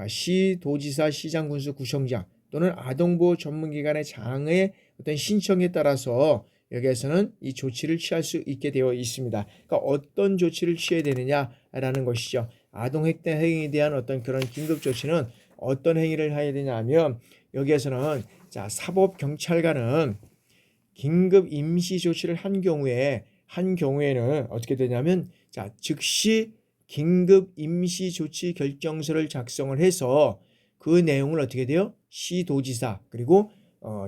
시도지사, 시장군수, 구청장 또는 아동보호 전문기관의 장의 어떤 신청에 따라서 여기에서는 이 조치를 취할 수 있게 되어 있습니다. 그러니까 어떤 조치를 취해야 되느냐라는 것이죠. 아동학대 행위에 대한 어떤 그런 긴급 조치는 어떤 행위를 해야 되냐면 여기에서는 자 사법경찰관은 긴급 임시 조치를 한 경우에는 어떻게 되냐면 자 즉시 긴급 임시 조치 결정서를 작성을 해서 그 내용을 어떻게 돼요? 시도지사 그리고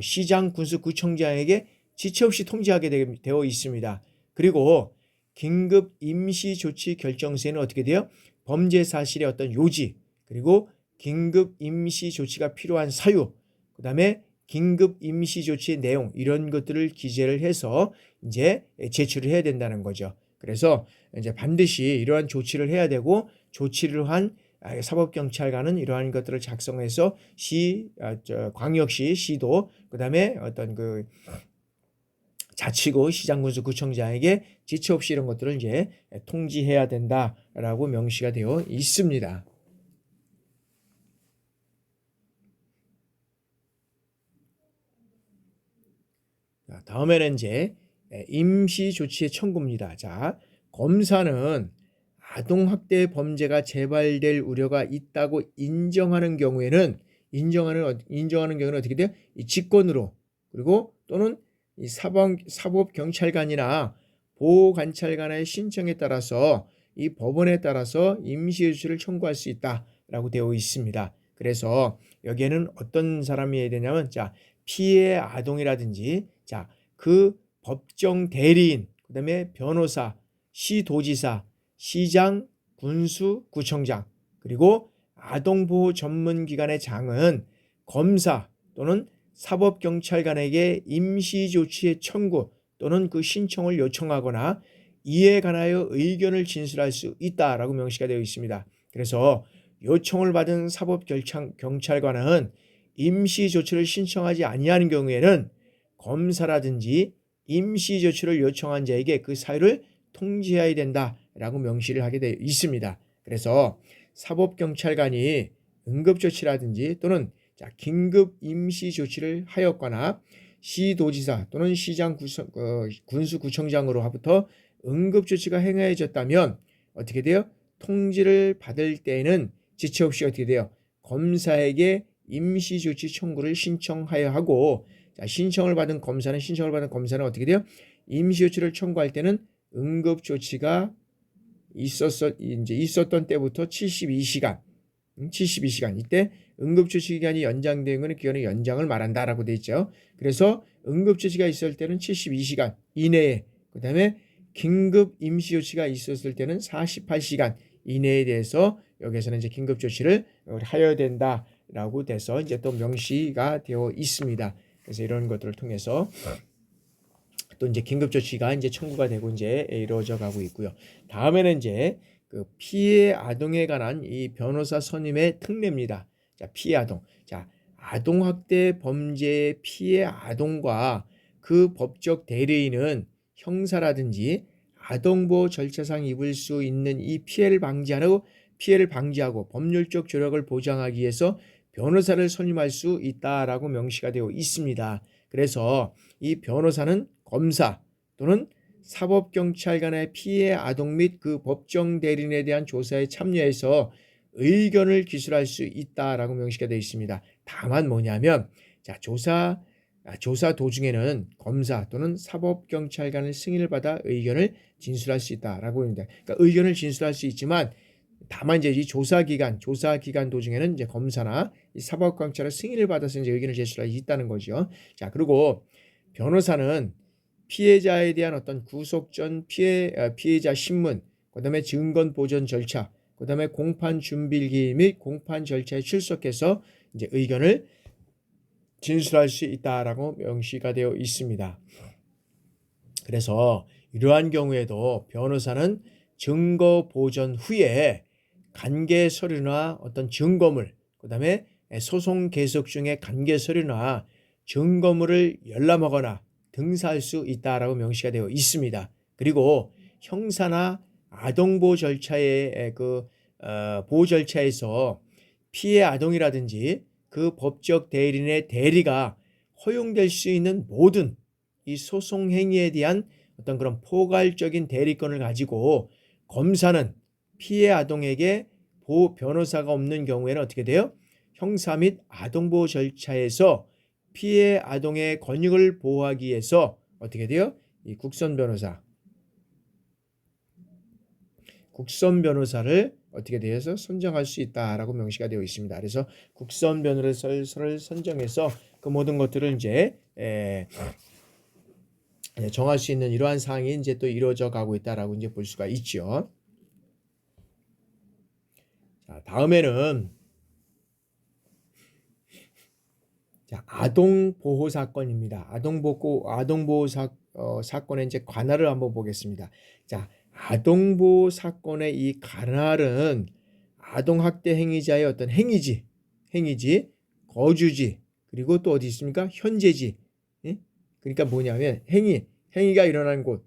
시장 군수구청장에게 지체 없이 통지하게 되어 있습니다. 그리고 긴급 임시 조치 결정서에는 어떻게 돼요? 범죄 사실의 어떤 요지 그리고 긴급 임시 조치가 필요한 사유 그다음에 긴급 임시 조치의 내용 이런 것들을 기재를 해서 이제 제출을 해야 된다는 거죠. 그래서 이제 반드시 이러한 조치를 해야 되고 조치를 한 사법경찰관은 이러한 것들을 작성해서 광역시 시도 그다음에 어떤 자치구 시장군수 구청장에게 지체 없이 이런 것들을 이제 통지해야 된다라고 명시가 되어 있습니다. 자, 다음에는 이제 임시 조치의 청구입니다. 자, 검사는 아동학대 범죄가 재발될 우려가 있다고 인정하는 경우에는 어떻게 돼요? 이 직권으로 그리고 또는 이 사법경찰관이나 보호관찰관의 신청에 따라서 이 법원에 따라서 임시조치를 청구할 수 있다라고 되어 있습니다. 그래서 여기에는 어떤 사람이 해야 되냐면 자 피해 아동이라든지 자 그 법정 대리인 그다음에 변호사, 시도지사, 시장, 군수, 구청장 그리고 아동보호 전문기관의 장은 검사 또는 사법경찰관에게 임시조치의 청구 또는 그 신청을 요청하거나 이에 관하여 의견을 진술할 수 있다라고 명시가 되어 있습니다. 그래서 요청을 받은 사법경찰관은 임시조치를 신청하지 아니하는 경우에는 검사라든지 임시조치를 요청한 자에게 그 사유를 통지해야 된다라고 명시를 하게 되어 있습니다. 그래서 사법경찰관이 응급조치라든지 또는 긴급 임시조치를 하였거나 시도지사 또는 시장 군수구청장으로부터 응급조치가 행해졌다면 어떻게 돼요? 통지를 받을 때에는 지체 없이 어떻게 돼요? 검사에게 임시조치 청구를 신청하여 하고, 신청을 받은 검사는 어떻게 돼요? 임시조치를 청구할 때는 응급조치가 있었던 때부터 72시간 이때 응급조치 기간이 연장된 것은 기간의 연장을 말한다라고 되어 있죠. 그래서 응급조치가 있을 때는 72시간 이내에, 그 다음에 긴급 임시조치가 있었을 때는 48시간 이내에 대해서 여기서는 이제 긴급조치를 하여야 된다라고 돼서 이제 또 명시가 되어 있습니다. 그래서 이런 것들을 통해서 또 이제 긴급조치가 이제 청구가 되고 이제 이루어져 가고 있고요. 다음에는 이제 그 피해 아동에 관한 이 변호사 선임의 특례입니다. 피해 아동. 아동학대 범죄의 피해 아동과 그 법적 대리인은 형사라든지 아동보호 절차상 입을 수 있는 이 피해를 방지하고 법률적 조력을 보장하기 위해서 변호사를 선임할 수 있다라고 명시가 되어 있습니다. 그래서 이 변호사는 검사 또는 사법경찰관의 피해 아동 및 그 법정 대리인에 대한 조사에 참여해서 의견을 기술할 수 있다라고 명시가 되어 있습니다. 다만 뭐냐면 조사 도중에는 검사 또는 사법경찰관의 승인을 받아 의견을 진술할 수 있다라고 합니다. 그러니까 의견을 진술할 수 있지만 다만 이제 이 조사 기간 도중에는 이제 검사나 이 사법경찰의 승인을 받아서 이제 의견을 제출할 수 있다는 거죠. 그리고 변호사는 피해자에 대한 어떤 구속 전 피해자 신문, 그다음에 증거 보전 절차, 그다음에 공판 준비기 및 공판 절차에 출석해서 이제 의견을 진술할 수 있다라고 명시가 되어 있습니다. 그래서 이러한 경우에도 변호사는 증거 보전 후에 관계 서류나 어떤 증거물, 그다음에 소송 계속 중에 관계 서류나 증거물을 열람하거나 등사할 수 있다라고 명시가 되어 있습니다. 그리고 형사나 아동보호 절차의 보호 절차에서 피해 아동이라든지 그 법적 대리인의 대리가 허용될 수 있는 모든 이 소송 행위에 대한 어떤 그런 포괄적인 대리권을 가지고 검사는 피해 아동에게 변호사가 없는 경우에는 어떻게 돼요? 형사 및 아동보호 절차에서 피해 아동의 권익을 보호하기 위해서 어떻게 돼요? 이 국선 변호사를 어떻게 되어서 선정할 수 있다라고 명시가 되어 있습니다. 그래서 국선 변호사를 선정해서 그 모든 것들을 이제 정할 수 있는 이러한 사항이 이제 또 이루어져 가고 있다라고 이제 볼 수가 있죠. 다음에는 아동 보호 사건입니다. 아동 보호 사건의 이제 관할을 한번 보겠습니다. 아동 보호 사건의 이 관할은 아동 학대 행위자의 어떤 행위지, 거주지, 그리고 또 어디 있습니까? 현재지. 그러니까 뭐냐면 행위가 일어난 곳,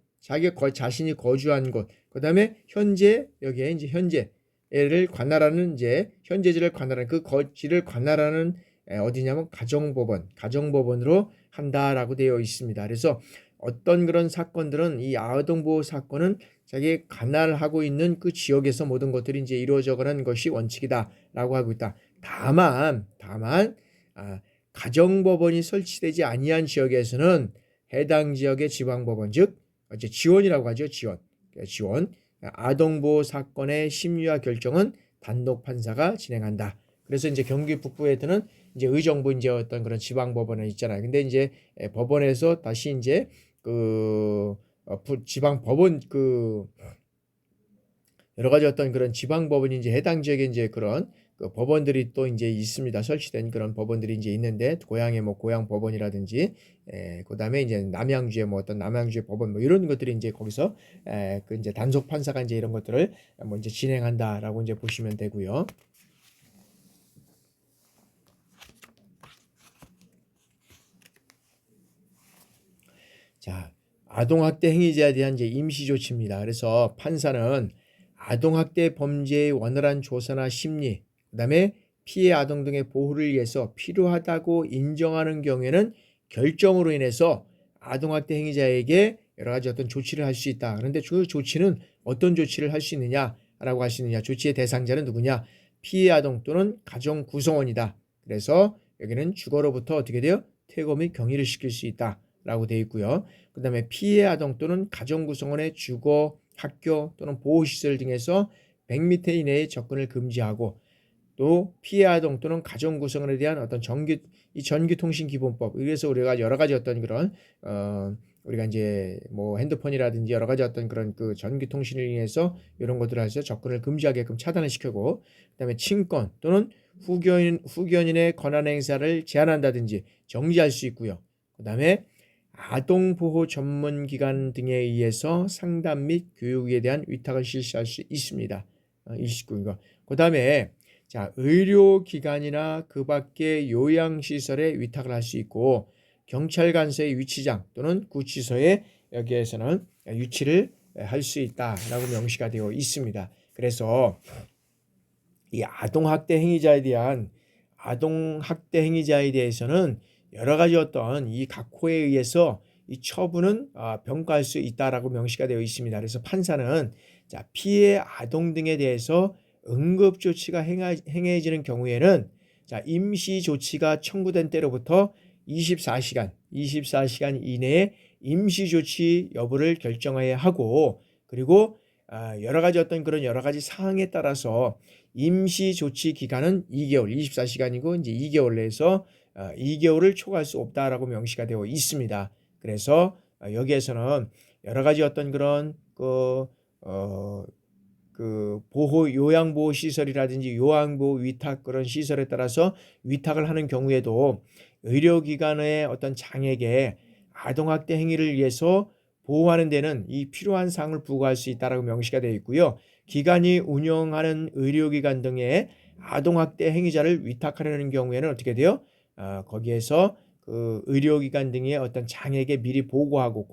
자신이 거주한 곳, 그다음에 현재, 여기에 이제 현재를 관할하는 이제 현재지를 관할하는 그 거지를 관할하는 어디냐면 가정법원으로 한다라고 되어 있습니다. 그래서 어떤 그런 사건들은 이 아동보호 사건은 자기 관할하고 있는 그 지역에서 모든 것들이 이제 이루어져 가는 것이 원칙이다라고 하고 있다. 다만 가정법원이 설치되지 아니한 지역에서는 해당 지역의 지방법원, 즉 이제 지원이라고 하죠. 지원. 아동보호 사건의 심리와 결정은 단독 판사가 진행한다. 그래서 이제 경기 북부에서는 이제 의정부 이제 어떤 그런 지방법원에 있잖아요. 근데 이제 법원에서 다시 이제 지방법원 여러 가지 어떤 그런 지방법원이 이제 해당 지역에 이제 그런 법원들이 또 이제 있습니다. 설치된 그런 법원들이 이제 있는데 고향의 뭐 고향 법원이라든지 그다음에 이제 남양주의 뭐 어떤 남양주의 법원 뭐 이런 것들이 이제 거기서 그 이제 단속 판사가 이제 이런 것들을 뭐 이제 진행한다라고 이제 보시면 되고요. 자, 아동학대 행위자에 대한 이제 임시조치입니다. 그래서 판사는 아동학대 범죄의 원활한 조사나 심리, 그다음에 피해 아동 등의 보호를 위해서 필요하다고 인정하는 경우에는 결정으로 인해서 아동학대 행위자에게 여러 가지 어떤 조치를 할 수 있다. 그런데 그 조치는 어떤 조치를 할 수 있느냐라고 하시느냐. 조치의 대상자는 누구냐? 피해 아동 또는 가정 구성원이다. 그래서 여기는 주거로부터 어떻게 돼요? 퇴거 및 격리를 시킬 수 있다라고 되어 있고요. 그 다음에 피해 아동 또는 가정 구성원의 주거, 학교 또는 보호시설 등에서 100m 이내의 접근을 금지하고, 또 피해 아동 또는 가정 구성원에 대한 어떤 이 전기통신기본법, 그래서 우리가 여러 가지 어떤 그런 우리가 이제 뭐 핸드폰이라든지 여러 가지 어떤 그런 그 전기통신을 인해서 이런 것들을 해서 접근을 금지하게끔 차단을 시키고, 그다음에 친권 또는 후견인의 권한 행사를 제한한다든지 정지할 수 있고요. 그다음에 아동보호 전문기관 등에 의해서 상담 및 교육에 대한 위탁을 실시할 수 있습니다. 29인가. 그 다음에 자, 의료기관이나 그 밖의 요양시설에 위탁을 할 수 있고, 경찰관서의 위치장 또는 구치소에 여기에서는 유치를 할 수 있다라고 명시가 되어 있습니다. 그래서 이 아동학대 행위자에 대해서는 여러 가지 어떤 이 각 호에 의해서 이 처분은 병가할 수 있다라고 명시가 되어 있습니다. 그래서 판사는 자, 피해 아동 등에 대해서 응급 조치가 행해지는 경우에는 자, 임시 조치가 청구된 때로부터 24시간 이내에 임시 조치 여부를 결정해야 하고, 그리고 여러 가지 어떤 그런 여러 가지 사항에 따라서 임시 조치 기간은 2개월, 24시간이고 이제 2개월 내에서 2개월을 초과할 수 없다라고 명시가 되어 있습니다. 그래서 여기에서는 여러 가지 어떤 그런 요양보호 시설이라든지 요양보호 위탁 그런 시설에 따라서 위탁을 하는 경우에도 의료기관의 어떤 장에게 아동학대 행위를 위해서 보호하는 데는 이 필요한 사항을 부과할 수 있다라고 명시가 되어 있고요. 기관이 운영하는 의료기관 등의 아동학대 행위자를 위탁하려는 경우에는 어떻게 돼요? 거기에서 그 의료기관 등의 어떤 장에게 미리 보고하고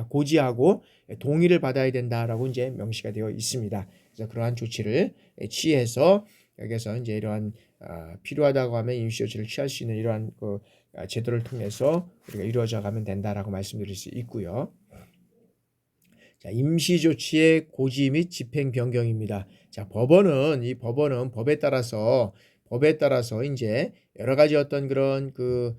고지하고 동의를 받아야 된다라고 이제 명시가 되어 있습니다. 그래서 그러한 조치를 취해서 여기서 이제 이러한 필요하다고 하면 임시조치를 취할 수 있는 이러한 그 제도를 통해서 우리가 이루어져 가면 된다라고 말씀드릴 수 있고요. 자, 임시조치의 고지 및 집행 변경입니다. 자, 법원은 법에 따라서 이제 여러 가지 어떤 그런 그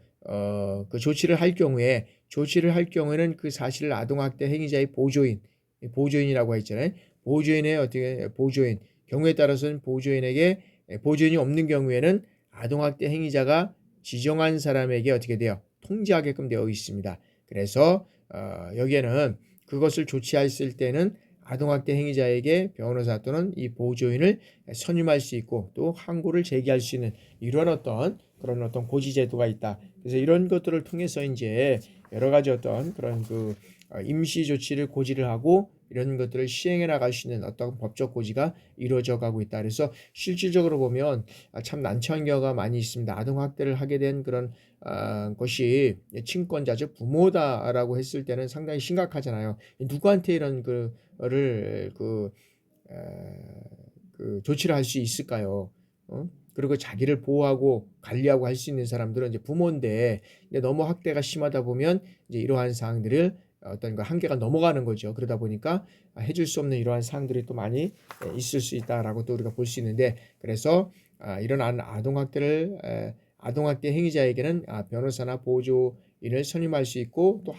조치를 할 경우에는 그 사실을 아동학대 행위자의 보조인이라고 했잖아요. 보조인 경우에 따라서는 보조인이 없는 경우에는 아동학대 행위자가 지정한 사람에게 어떻게 돼요? 통지하게끔 되어 있습니다. 그래서 여기에는 그것을 조치했을 때는 아동학대 행위자에게 변호사 또는 이 보조인을 선임할 수 있고, 또 항고를 제기할 수 있는 이런 그런 어떤 고지제도가 있다. 그래서 이런 것들을 통해서 이제 여러 가지 어떤 그런 그 임시 조치를 고지를 하고 이런 것들을 시행해 나갈 수 있는 어떤 법적 고지가 이루어져 가고 있다. 그래서 실질적으로 보면 참 난처한 경우가 많이 있습니다. 아동학대를 하게 된 그런 것이 친권자 즉 부모다라고 했을 때는 상당히 심각하잖아요. 누구한테 이런 거를 조치를 할 수 있을까요? 그리고 자기를 보호하고 관리하고 할 수 있는 사람들은 이제 부모인데, 근데 너무 학대가 심하다 보면 이제 이러한 사항들을 어떤 그 한계가 넘어가는 거죠. 그러다 보니까 해줄 수 없는 이러한 사항들이 또 많이 있을 수 있다라고 또 우리가 볼 수 있는데, 그래서 이런 아동학대 행위자에게는 변호사나 보조인을 선임할 수 있고, 또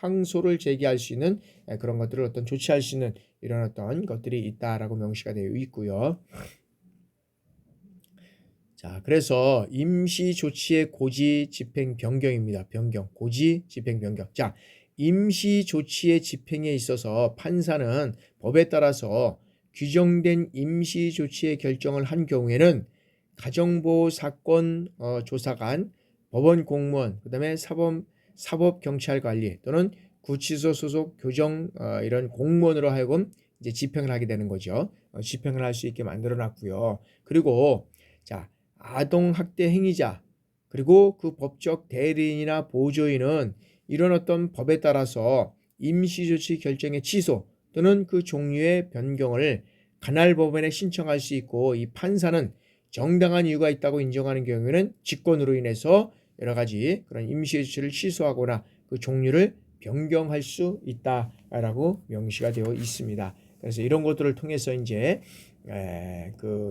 항소를 제기할 수 있는 그런 것들을 어떤 조치할 수 있는 이런 어떤 것들이 있다라고 명시가 되어 있고요. 자, 그래서 임시 조치의 고지 집행 변경입니다. 고지 집행 변경. 자, 임시 조치의 집행에 있어서 판사는 법에 따라서 규정된 임시 조치의 결정을 한 경우에는 가정보호 사건 조사관, 법원 공무원, 그다음에 사법경찰관리 또는 구치소 소속 교정 이런 공무원으로 하여금 이제 집행을 하게 되는 거죠. 집행을 할 수 있게 만들어 놨고요. 그리고 자, 아동학대 행위자 그리고 그 법적 대리인이나 보조인은 이런 어떤 법에 따라서 임시조치 결정의 취소 또는 그 종류의 변경을 관할법원에 신청할 수 있고, 이 판사는 정당한 이유가 있다고 인정하는 경우에는 직권으로 인해서 여러 가지 그런 임시조치를 취소하거나 그 종류를 변경할 수 있다라고 명시가 되어 있습니다. 그래서 이런 것들을 통해서 이제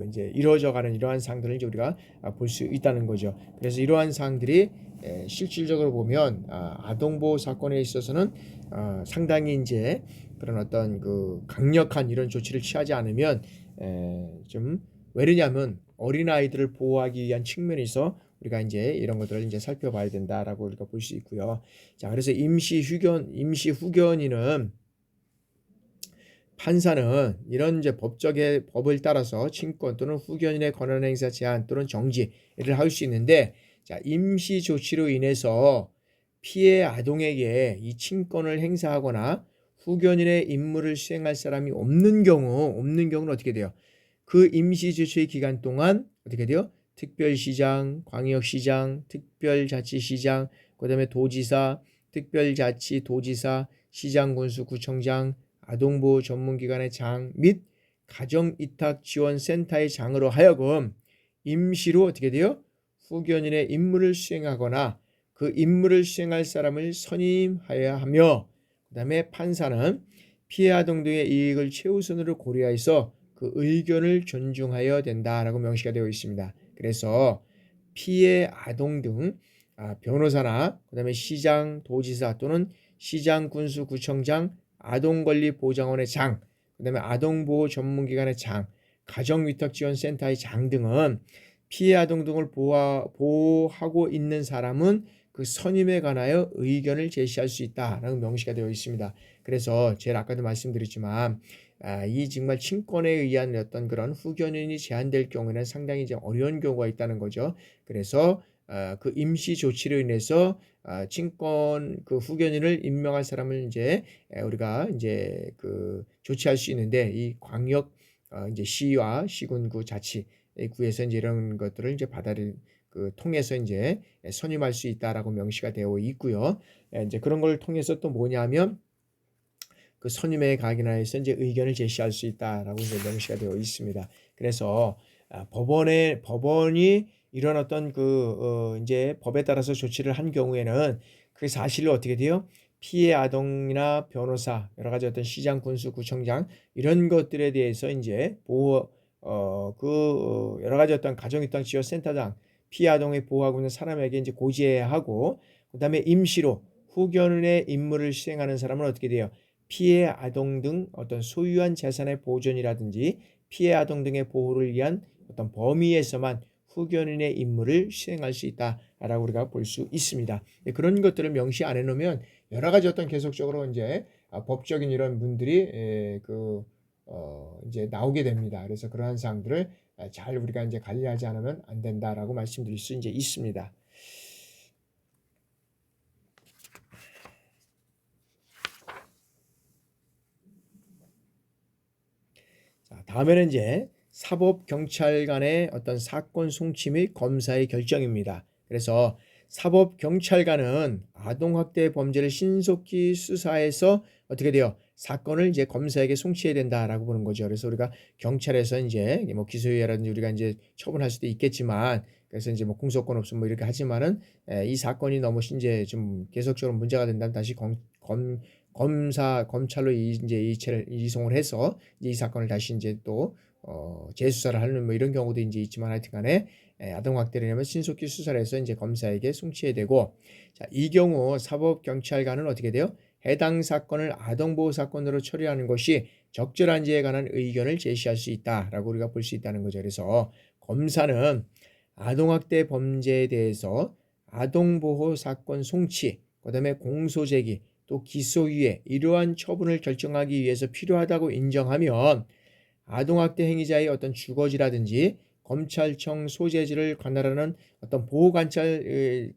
이제 이루어져가는 이러한 사항들을 이제 우리가 볼 수 있다는 거죠. 그래서 이러한 사항들이 실질적으로 보면 아동보호 사건에 있어서는 상당히 이제 그런 어떤 그 강력한 이런 조치를 취하지 않으면 좀 왜냐하면 어린 아이들을 보호하기 위한 측면에서 우리가 이제 이런 것들을 이제 살펴봐야 된다라고 우리가 볼 수 있고요. 자, 그래서 임시 후견인은 판사는 이런 이제 법을 따라서 친권 또는 후견인의 권한 행사 제한 또는 정지를 할 수 있는데, 자, 임시 조치로 인해서 피해 아동에게 이 친권을 행사하거나 후견인의 임무를 수행할 사람이 없는 경우는 어떻게 돼요? 그 임시 조치의 기간 동안 어떻게 돼요? 특별시장, 광역시장, 특별자치시장, 그다음에 도지사, 특별자치도지사, 시장군수, 구청장, 아동보호 전문기관의 장 및 가정위탁지원센터의 장으로 하여금 임시로 어떻게 돼요? 후견인의 임무를 수행하거나 그 임무를 수행할 사람을 선임하여야 하며, 그 다음에 판사는 피해 아동 등의 이익을 최우선으로 고려해서 그 의견을 존중하여야 된다라고 명시가 되어 있습니다. 그래서 피해 아동 등 변호사나 그 다음에 시장, 도지사 또는 시장, 군수, 구청장, 아동권리보장원의 장, 그 다음에 아동보호 전문기관의 장, 가정위탁지원센터의 장 등은 피해 아동 등을 보호하고 있는 사람은 그 선임에 관하여 의견을 제시할 수 있다라고 명시가 되어 있습니다. 그래서 제가 아까도 말씀드렸지만 이 정말 친권에 의한 어떤 그런 후견인이 제한될 경우에는 상당히 이제 어려운 경우가 있다는 거죠. 그래서 그 임시 조치로 인해서 친권 그 후견인을 임명할 사람을 이제 우리가 이제 그 조치할 수 있는데, 이 광역 이제 시와 시군구 자치구에서 이제 이런 것들을 이제 통해서 이제 선임할 수 있다라고 명시가 되어 있고요. 이제 그런 걸 통해서 또 뭐냐면 그 선임에 관하여서 이제 의견을 제시할 수 있다라고 이제 명시가 되어 있습니다. 그래서 법원이 이런 어떤 이제 법에 따라서 조치를 한 경우에는 그 사실을 어떻게 돼요? 피해 아동이나 변호사, 여러 가지 어떤 시장, 군수, 구청장 이런 것들에 대해서 이제 여러 가지 어떤 가정위탁지원센터장, 피해 아동을 보호하고 있는 사람에게 이제 고지해야 하고, 그다음에 임시로 후견인의 임무를 수행하는 사람은 어떻게 돼요? 피해 아동 등 어떤 소유한 재산의 보존이라든지 피해 아동 등의 보호를 위한 어떤 범위에서만 후견인의 임무를 수행할 수 있다라고 우리가 볼 수 있습니다. 그런 것들을 명시 안 해놓으면 여러 가지 어떤 계속적으로 이제 법적인 이런 문들이 이제 나오게 됩니다. 그래서 그러한 사항들을 잘 우리가 이제 관리하지 않으면 안 된다라고 말씀드릴 수 이제 있습니다. 자, 다음에는 이제 사법경찰 간의 어떤 사건 송치 및 검사의 결정입니다. 그래서 사법경찰관은 아동학대 범죄를 신속히 수사해서 어떻게 돼요? 사건을 이제 검사에게 송치해야 된다라고 보는 거죠. 그래서 우리가 경찰에서 이제 뭐 기소유예라든지 우리가 이제 처분할 수도 있겠지만, 그래서 이제 뭐 공소권 없음 뭐 이렇게 하지만은 이 사건이 너무 이제 좀 계속적으로 문제가 된다면 다시 검찰로 이제 이송을 해서 이제 이 사건을 다시 이제 또 재수사를 하는 뭐 이런 경우도 이제 있지만, 하여튼간에 아동학대를 신속히 수사를 해서 이제 검사에게 송치해야 되고, 자, 이 경우 사법경찰관은 어떻게 돼요? 해당 사건을 아동보호 사건으로 처리하는 것이 적절한지에 관한 의견을 제시할 수 있다라고 우리가 볼 수 있다는 거죠. 그래서 검사는 아동학대 범죄에 대해서 아동보호 사건 송치, 그다음에 공소제기, 또 기소유예 이러한 처분을 결정하기 위해서 필요하다고 인정하면 아동학대 행위자의 어떤 주거지라든지 검찰청 소재지를 관할하는 어떤 보호관찰소의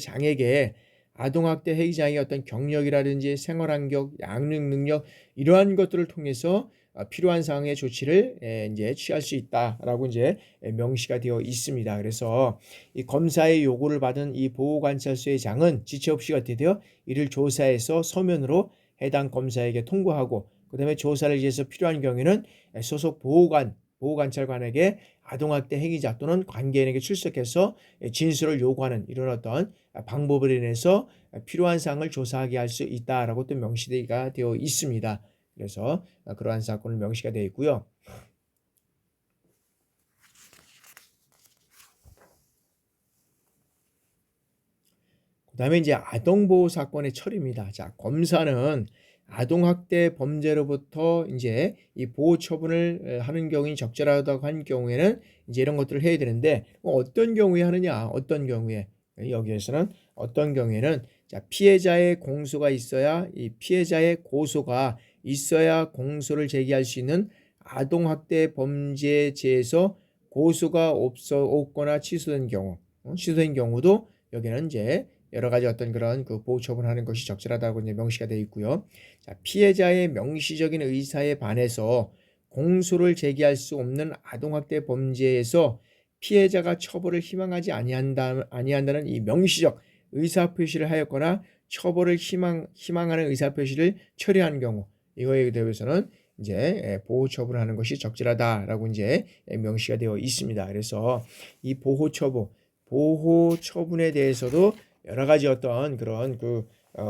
장에게 아동학대 행위자의 어떤 경력이라든지 생활환경, 양육 능력 이러한 것들을 통해서 필요한 사항의 조치를 이제 취할 수 있다라고 이제 명시가 되어 있습니다. 그래서 이 검사의 요구를 받은 이 보호관찰소의 장은 지체 없이 어떻게 돼요? 이를 조사해서 서면으로 해당 검사에게 통보하고 그다음에 조사를 위해서 필요한 경우에는 소속 보호관찰관에게 아동학대 행위자 또는 관계인에게 출석해서 진술을 요구하는 이런 어떤 방법을 인해서 필요한 사항을 조사하게 할 수 있다라고 또 명시가 되어 있습니다. 그래서 그러한 사건을 명시가 되어 있고요. 그 다음에 이제 아동보호 사건의 처리입니다. 자, 검사는 아동학대 범죄로부터 이제 이 보호 처분을 하는 경우에 적절하다고 한 경우에는 이제 이런 것들을 해야 되는데 어떤 경우에 하느냐? 어떤 경우에? 여기에서는 어떤 경우에는 자, 피해자의 공소가 있어야 이 피해자의 고소가 있어야 공소를 제기할 수 있는 아동학대 범죄죄에서 고소가 없거나 취소된 경우도 여기는 이제 여러 가지 어떤 그런 그 보호 처분하는 것이 적절하다고 이제 명시가 되어 있고요. 자, 피해자의 명시적인 의사에 반해서 공소를 제기할 수 없는 아동학대 범죄에서 피해자가 처벌을 희망하지 아니한다는 이 명시적 의사표시를 하였거나 처벌을 희망하는 의사표시를 처리한 경우 이거에 대해서는 이제 보호 처분하는 것이 적절하다라고 이제 명시가 되어 있습니다. 그래서 이 보호 처분에 대해서도 여러 가지 어떤 그런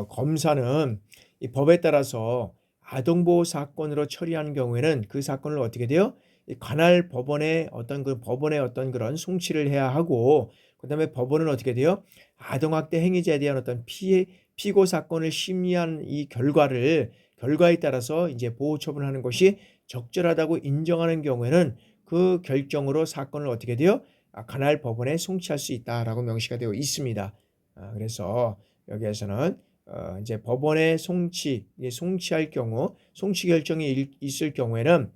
검사는 이 법에 따라서 아동보호 사건으로 처리하는 경우에는 그 사건을 어떻게 돼요? 이 관할 법원의 어떤 그런 송치를 해야 하고 그다음에 법원은 어떻게 돼요? 아동학대 행위자에 대한 어떤 피고 사건을 심리한 이 결과에 따라서 이제 보호 처분하는 것이 적절하다고 인정하는 경우에는 그 결정으로 사건을 어떻게 돼요? 관할 법원에 송치할 수 있다라고 명시가 되어 있습니다. 그래서 여기에서는 이제 법원에 송치할 경우 송치 결정이 있을 경우에는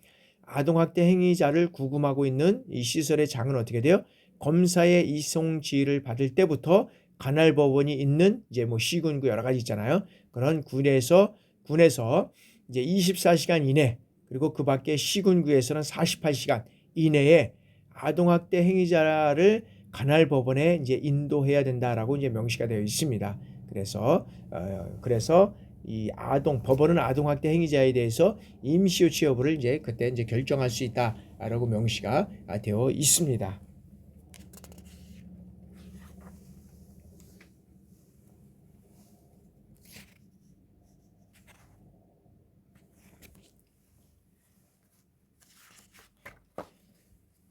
아동학대 행위자를 구금하고 있는 이 시설의 장은 어떻게 돼요? 검사의 이송 지휘를 받을 때부터 관할 법원이 있는 이제 뭐 시군구 여러 가지 있잖아요. 그런 군에서 이제 24시간 이내 그리고 그 밖에 시군구에서는 48시간 이내에 아동학대 행위자를 관할 법원에 이제 인도해야 된다라고 이제 명시가 되어 있습니다. 그래서 이 법원은 아동학대 행위자에 대해서 임시조치 여부를 이제 그때 이제 결정할 수 있다라고 명시가 되어 있습니다.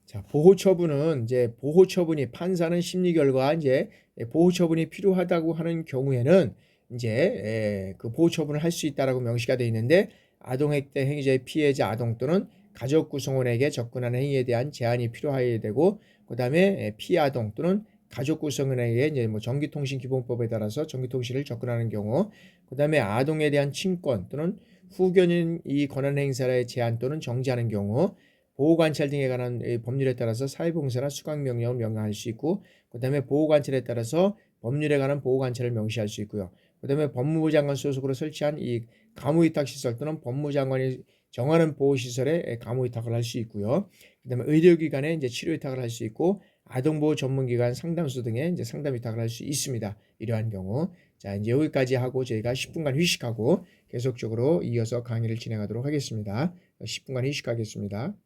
자, 보호처분이 판사는 심리 결과 이제 보호처분이 필요하다고 하는 경우에는 이제 그 보호처분을 할 수 있다라고 명시가 되어 있는데 아동학대 행위자의 피해자 아동 또는 가족 구성원에게 접근하는 행위에 대한 제한이 필요해야 되고 그다음에 피해 아동 또는 가족 구성원에게 이제 뭐 전기통신기본법에 따라서 전기통신을 접근하는 경우 그다음에 아동에 대한 친권 또는 후견인 이 권한 행사의 제한 또는 정지하는 경우 보호관찰 등에 관한 법률에 따라서 사회봉사나 수강명령을 명령할 수 있고 그 다음에 보호관찰에 따라서 법률에 관한 보호관찰을 명시할 수 있고요. 그 다음에 법무부 장관 소속으로 설치한 이 가무위탁시설 또는 법무장관이 정하는 보호시설에 가무위탁을 할 수 있고요. 그 다음에 의료기관에 이제 치료위탁을 할 수 있고 아동보호 전문기관 상담소 등에 이제 상담위탁을 할 수 있습니다. 이러한 경우. 자, 이제 여기까지 하고 저희가 10분간 휴식하고 계속적으로 이어서 강의를 진행하도록 하겠습니다. 10분간 휴식하겠습니다.